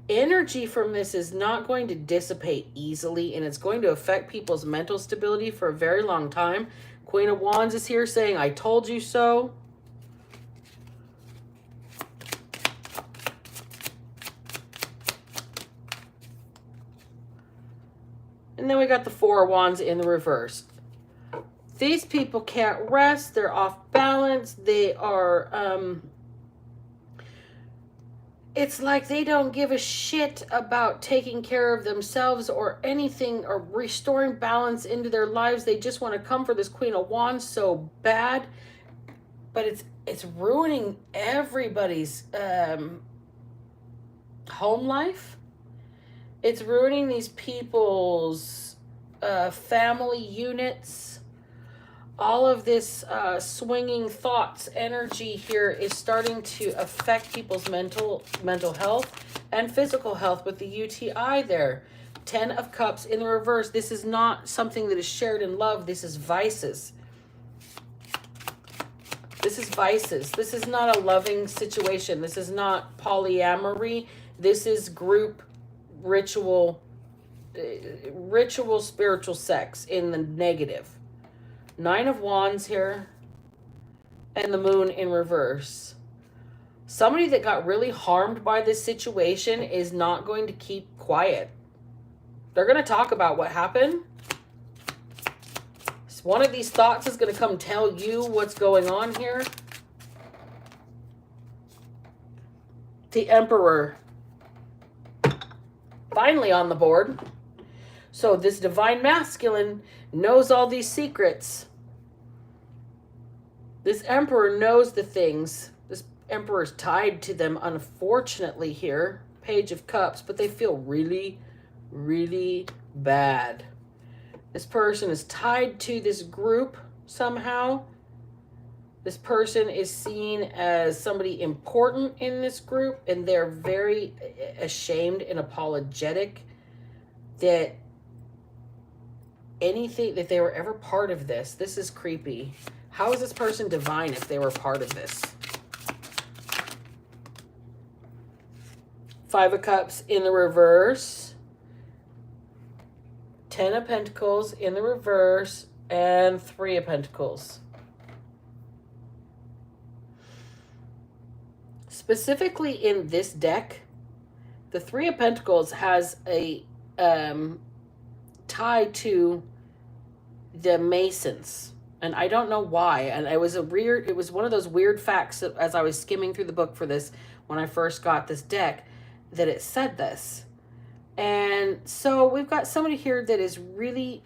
energy from this is not going to dissipate easily, and it's going to affect people's mental stability for a very long time. Queen of Wands is here saying, I told you so. And then we got the Four of Wands in the reverse. These people can't rest. They're off balance. They are, it's like they don't give a shit about taking care of themselves or anything or restoring balance into their lives. They just want to come for this Queen of Wands so bad. But it's ruining everybody's home life. It's ruining these people's family units. All of this swinging thoughts, energy here is starting to affect people's mental health and physical health with the UTI there. 10 of Cups in the reverse. This is not something that is shared in love. This is vices. This is vices. This is not a loving situation. This is not polyamory. This is group ritual spiritual sex in the negative. 9 of Wands here. And the Moon in reverse. Somebody that got really harmed by this situation is not going to keep quiet. They're going to talk about what happened. One of these thoughts is going to come tell you what's going on here. The Emperor. Finally on the board. So this divine masculine knows all these secrets. This Emperor knows the things. This Emperor's tied to them, unfortunately, here. Page of Cups, but they feel really, really bad. This person is tied to this group somehow. This person is seen as somebody important in this group, and they're very ashamed and apologetic that anything, that they were ever part of this. This is creepy. How is this person divine if they were part of this? 5 of Cups in the reverse. 10 of Pentacles in the reverse, and 3 of Pentacles. Specifically in this deck, the 3 of Pentacles has a tie to the Masons. And I don't know why. And it was one of those weird facts that, as I was skimming through the book for this, when I first got this deck, that it said this. And so we've got somebody here that is really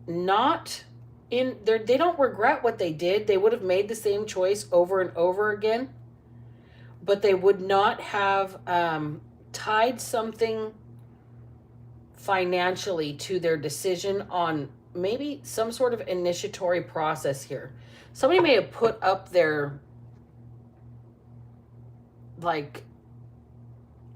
not in there. They don't regret what they did. They would have made the same choice over and over again, but they would not have tied something financially to their decision on maybe some sort of initiatory process here. Somebody may have put up their, like,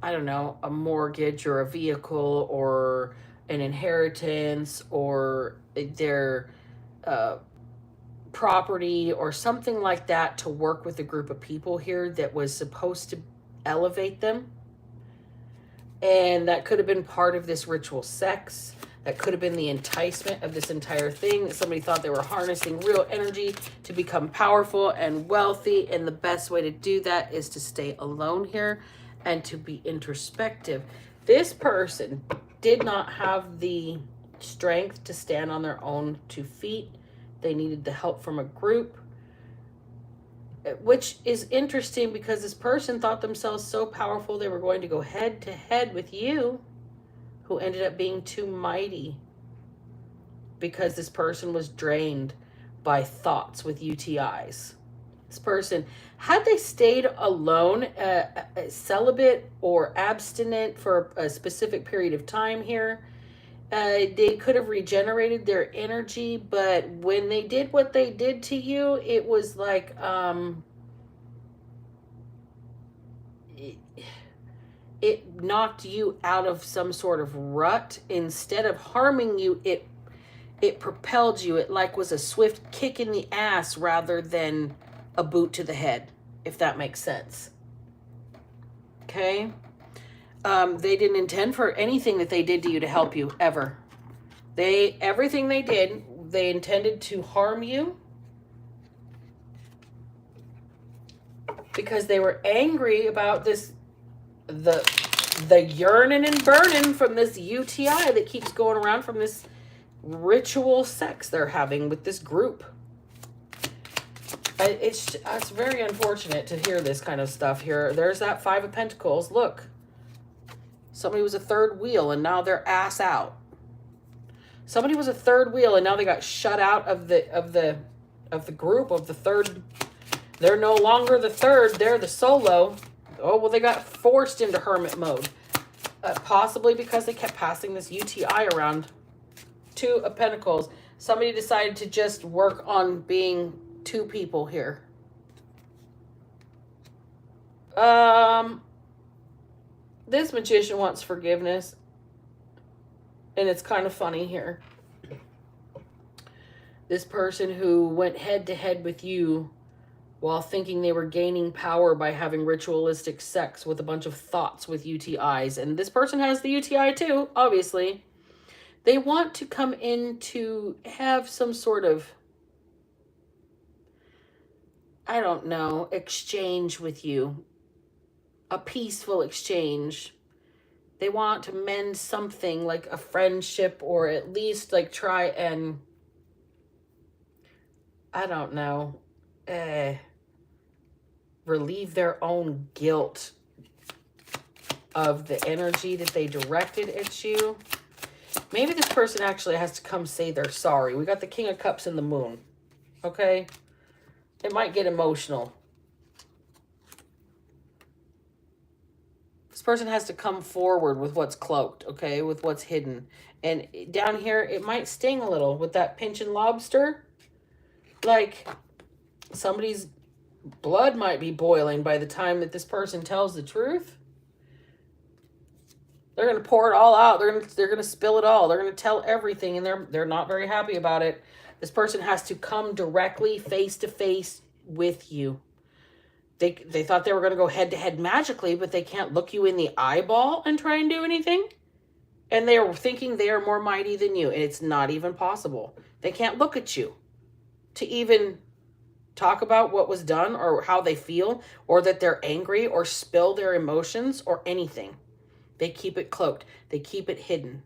I don't know, a mortgage or a vehicle or an inheritance or their property or something like that to work with a group of people here that was supposed to elevate them. And that could have been part of this ritual sex. That could have been the enticement of this entire thing. Somebody thought they were harnessing real energy to become powerful and wealthy. And the best way to do that is to stay alone here and to be introspective. This person did not have the strength to stand on their own 2 feet. They needed the help from a group, which is interesting because this person thought themselves so powerful they were going to go head to head with you, who ended up being too mighty because this person was drained by thoughts with UTIs. This person, had they stayed alone, celibate or abstinent for a specific period of time here, they could have regenerated their energy. But when they did what they did to you, it was like it knocked you out of some sort of rut. Instead of harming you, it propelled you. It like was a swift kick in the ass rather than a boot to the head, if that makes sense. Okay? They didn't intend for anything that they did to you to help you, ever. Everything they did, they intended to harm you because they were angry about this, the the yearning and burning from this UTI that keeps going around from this ritual sex they're having with this group. It's very unfortunate to hear this kind of stuff here. There's that Five of Pentacles. Look. Somebody was a third wheel and now they're ass out. Somebody was a third wheel and now they got shut out of the group of the third. They're no longer the third, they're the solo. Oh, well, they got forced into hermit mode. Possibly because they kept passing this UTI around. Two of Pentacles. Somebody decided to just work on being two people here. This magician wants forgiveness. And it's kind of funny here. This person who went head to head with you while thinking they were gaining power by having ritualistic sex with a bunch of thoughts with UTIs. And this person has the UTI too, obviously. They want to come in to have some sort of, I don't know, exchange with you. A peaceful exchange. They want to mend something like a friendship, or at least like try and, I don't know, relieve their own guilt of the energy that they directed at you. Maybe this person actually has to come say they're sorry. We got the King of Cups and the Moon. Okay? It might get emotional. This person has to come forward with what's cloaked, okay? With what's hidden. And down here, it might sting a little with that pinch and lobster. Like, somebody's blood might be boiling by the time that this person tells the truth. They're going to pour it all out. They're going to spill it all. They're going to tell everything, and they're not very happy about it. This person has to come directly face to face with you. They thought they were going to go head to head magically, but they can't look you in the eyeball and try and do anything. And they are thinking they are more mighty than you, and it's not even possible. They can't look at you to even talk about what was done or how they feel, or that they're angry or spill their emotions or anything. They keep it cloaked. They keep it hidden.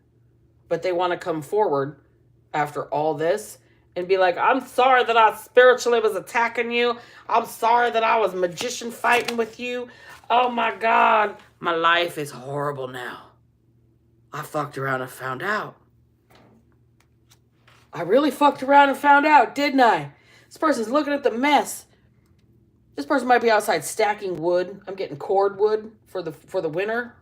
But they want to come forward after all this and be like, I'm sorry that I spiritually was attacking you. I'm sorry that I was magician fighting with you. Oh my God, my life is horrible now. I fucked around and found out. I really fucked around and found out, didn't I? This person's looking at the mess. This person might be outside stacking wood. I'm getting cord wood for the winter.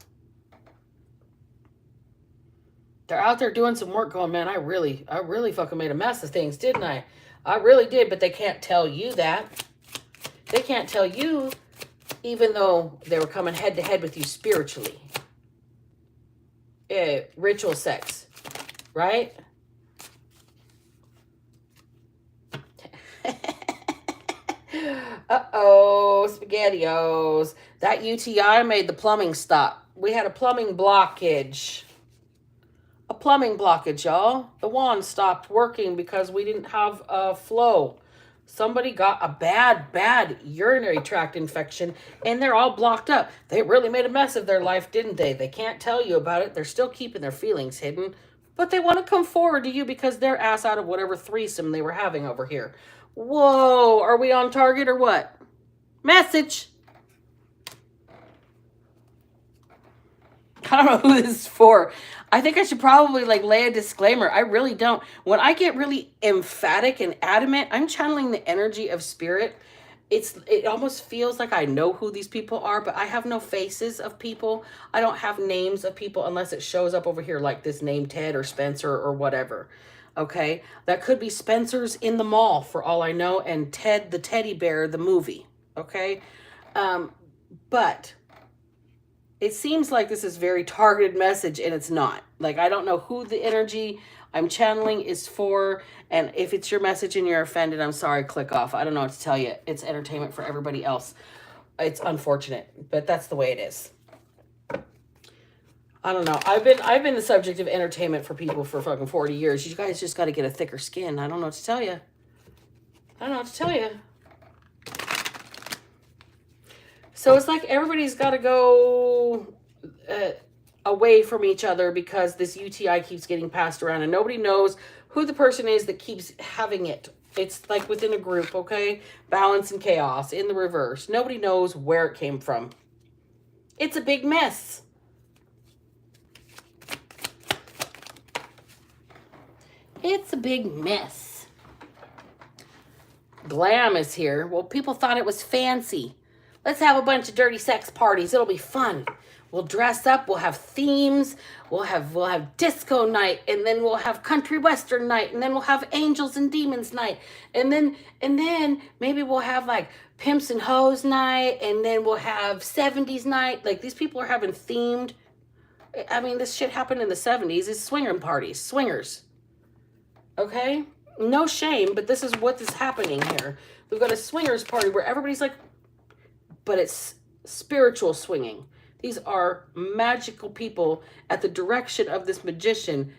They're out there doing some work going, man, I really fucking made a mess of things, didn't I? I really did, but they can't tell you that. They can't tell you, even though they were coming head to head with you spiritually. Ritual sex, right? Uh-oh, SpaghettiOs. That UTI made the plumbing stop. We had a plumbing blockage. A plumbing blockage, y'all. The wand stopped working because we didn't have a flow. Somebody got a bad urinary tract infection, and they're all blocked up. They really made a mess of their life, didn't they? They can't tell you about it. They're still keeping their feelings hidden, but they want to come forward to you because they're ass out of whatever threesome they were having over here. Whoa, are we on target or what? Message. I don't know who this is for. I think I should probably lay a disclaimer. I really don't. When I get really emphatic and adamant, I'm channeling the energy of spirit. It almost feels like I know who these people are, but I have no faces of people. I don't have names of people unless it shows up over here like this name Ted or Spencer or whatever. Okay? That could be Spencer's in the mall for all I know, and Ted the teddy bear, the movie. Okay? But it seems like this is very targeted message, and it's not. Like, I don't know who the energy I'm channeling is for, and if it's your message and you're offended, I'm sorry, click off. I don't know what to tell you. It's entertainment for everybody else. It's unfortunate, but that's the way it is. I don't know. I've been the subject of entertainment for people for fucking 40 years. You guys just got to get a thicker skin. I don't know what to tell you. I don't know what to tell you. So it's like everybody's got to go away from each other because this UTI keeps getting passed around and nobody knows who the person is that keeps having it. It's like within a group, okay? Balance and chaos in the reverse. Nobody knows where it came from. It's a big mess. It's a big mess. Glam is here. Well, people thought it was fancy. Let's have a bunch of dirty sex parties. It'll be fun. We'll dress up. We'll have themes. We'll have disco night, and then we'll have country western night, and then we'll have angels and demons night, and then maybe we'll have like pimps and hoes night, and then we'll have 70s night. Like these people are having themed. I mean, this shit happened in the 70s. It's swinging parties, swingers. Okay, no shame, but this is what is happening here. We've got a swingers party where everybody's like, but it's spiritual swinging. These are magical people at the direction of this magician,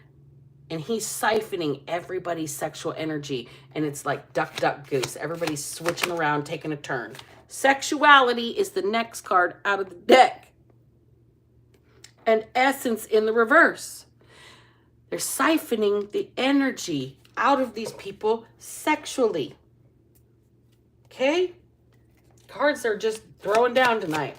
and he's siphoning everybody's sexual energy, and it's like duck, duck, goose. Everybody's switching around, taking a turn. Sexuality is the next card out of the deck. And essence in the reverse. They're siphoning the energy out of these people sexually. Okay? Cards are just throwing down tonight.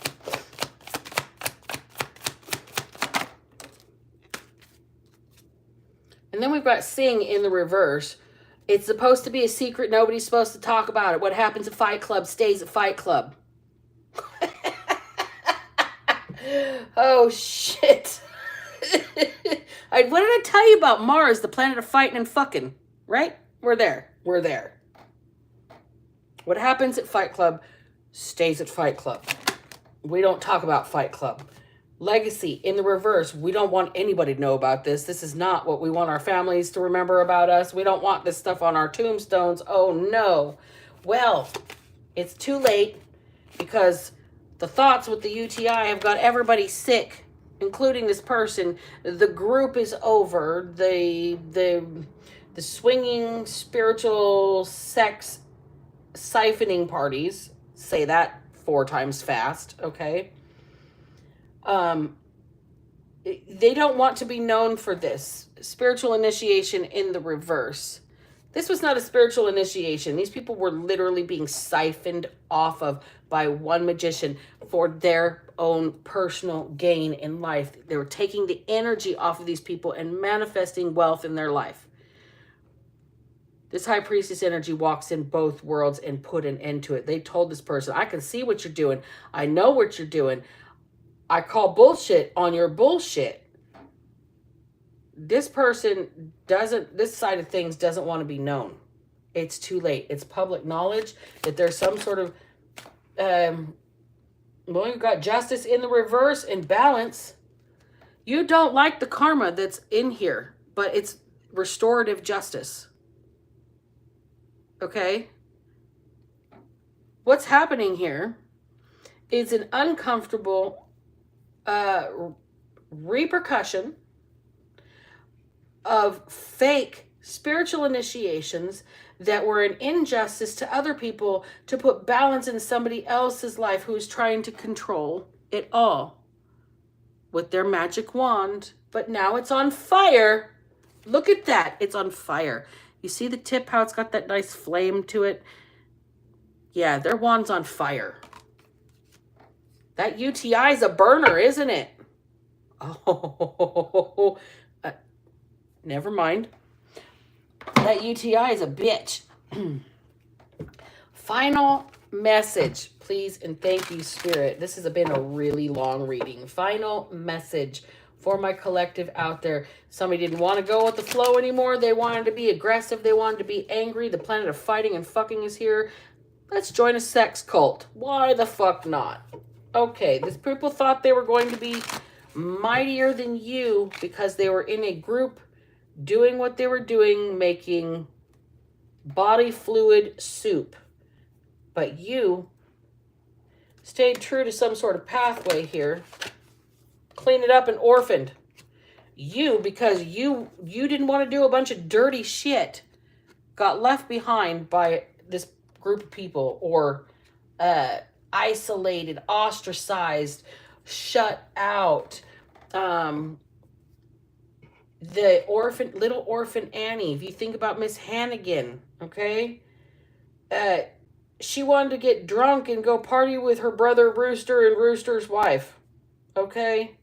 And then we've got Sing in the reverse. It's supposed to be a secret. Nobody's supposed to talk about it. What happens at Fight Club stays at Fight Club. Oh, shit. What did I tell you about Mars, the planet of fighting and fucking? Right? We're there. We're there. What happens at Fight Club stays at Fight Club. We don't talk about Fight Club. Legacy in the reverse. We don't want anybody to know about this. This is not what we want our families to remember about us. We don't want this stuff on our tombstones. Oh, no. Well, it's too late because the thoughts with the UTI have got everybody sick, including this person. The group is over. The swinging spiritual sex siphoning parties. Say that 4 times fast, okay? They don't want to be known for this. Spiritual initiation in the reverse. This was not a spiritual initiation. These people were literally being siphoned off of by one magician for their own personal gain in life. They were taking the energy off of these people and manifesting wealth in their life. This High Priestess energy walks in both worlds and put an end to it. They told this person, I can see what you're doing. I know what you're doing. I call bullshit on your bullshit. This person doesn't, this side of things doesn't want to be known. It's too late. It's public knowledge that there's some sort of, well, you've got justice in the reverse and balance. You don't like the karma that's in here, but it's restorative justice. Okay? What's happening here is an uncomfortable repercussion of fake spiritual initiations that were an injustice to other people to put balance in somebody else's life who is trying to control it all with their magic wand. But now it's on fire. Look at that. It's on fire. You see the tip, how it's got that nice flame to it? Yeah, their wand's on fire. That UTI is a burner, isn't it? Oh, never mind. That UTI is a bitch. Final message, please, and thank you, Spirit. This has been a really long reading. Final message for my collective out there. Somebody didn't want to go with the flow anymore. They wanted to be aggressive. They wanted to be angry. The planet of fighting and fucking is here. Let's join a sex cult. Why the fuck not? Okay, these people thought they were going to be mightier than you because they were in a group doing what they were doing, making body fluid soup. But you stayed true to some sort of pathway here. Clean it up and orphaned. You, because you didn't want to do a bunch of dirty shit, got left behind by this group of people, or isolated, ostracized, shut out. The little orphan Annie, if you think about Miss Hannigan, okay? She wanted to get drunk and go party with her brother Rooster and Rooster's wife, okay?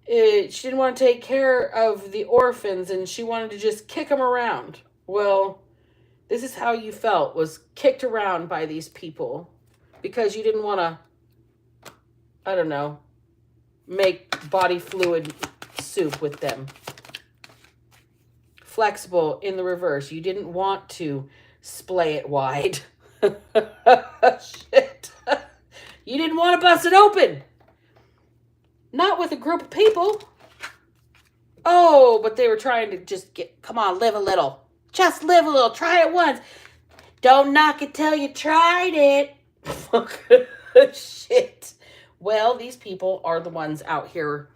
She didn't want to take care of the orphans and she wanted to just kick them around. Well, this is how you felt, was kicked around by these people because you didn't want to, I don't know, make body fluid soup with them. Flexible in the reverse. You didn't want to splay it wide. Shit. You didn't want to bust it open. Not with a group of people. Oh, but they were trying to just come on, live a little. Just live a little. Try it once. Don't knock it till you tried it. Shit. Well, these people are the ones out here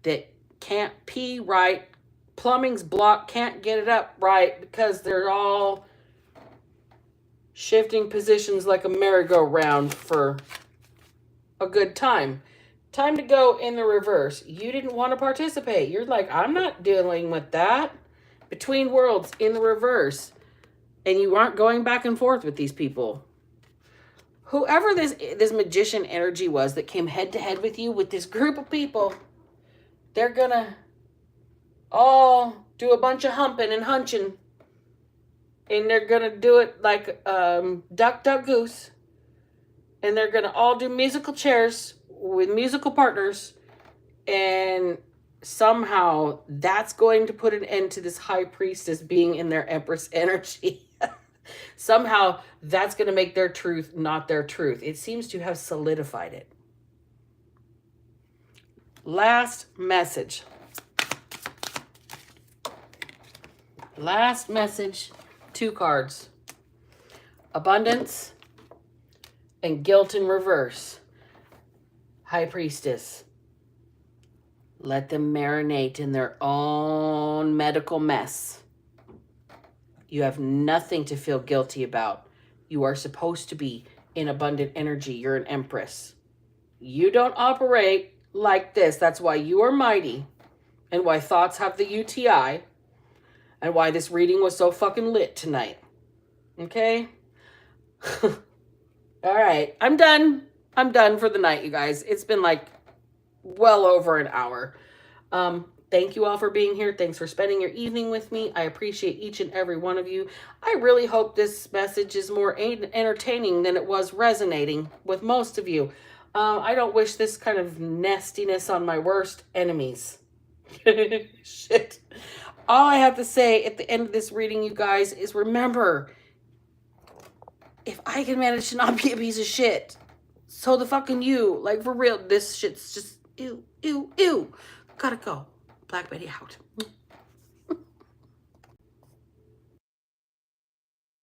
that can't pee right. Plumbing's blocked, can't get it up right because they're all shifting positions like a merry-go-round for a good time. Time to go in the reverse. You didn't want to participate. You're like, I'm not dealing with that. Between worlds in the reverse. And you aren't going back and forth with these people. Whoever this magician energy was that came head to head with you, with this group of people, they're gonna all do a bunch of humping and hunching. And they're gonna do it like duck, duck, goose. And they're gonna all do musical chairs with musical partners. And somehow that's going to put an end to this High Priestess being in their Empress energy. Somehow that's going to make their truth not their truth. It seems to have solidified it. Last message. Last message. 2 cards. Abundance and guilt in reverse. High Priestess. Let them marinate in their own medical mess. You have nothing to feel guilty about. You are supposed to be in abundant energy. You're an Empress. You don't operate like this. That's why you are mighty. And why thoughts have the UTI. And why this reading was so fucking lit tonight. Okay? All right. I'm done. I'm done for the night, you guys. It's been like well over an hour. Thank you all for being here. Thanks for spending your evening with me. I appreciate each and every one of you. I really hope this message is more entertaining than it was resonating with most of you. I don't wish this kind of nastiness on my worst enemies. Shit. All I have to say at the end of this reading, you guys, is remember, if I can manage to not be a piece of shit, so the fucking you. Like, for real, this shit's just, ew, ew, ew. Gotta go. Black Betty out.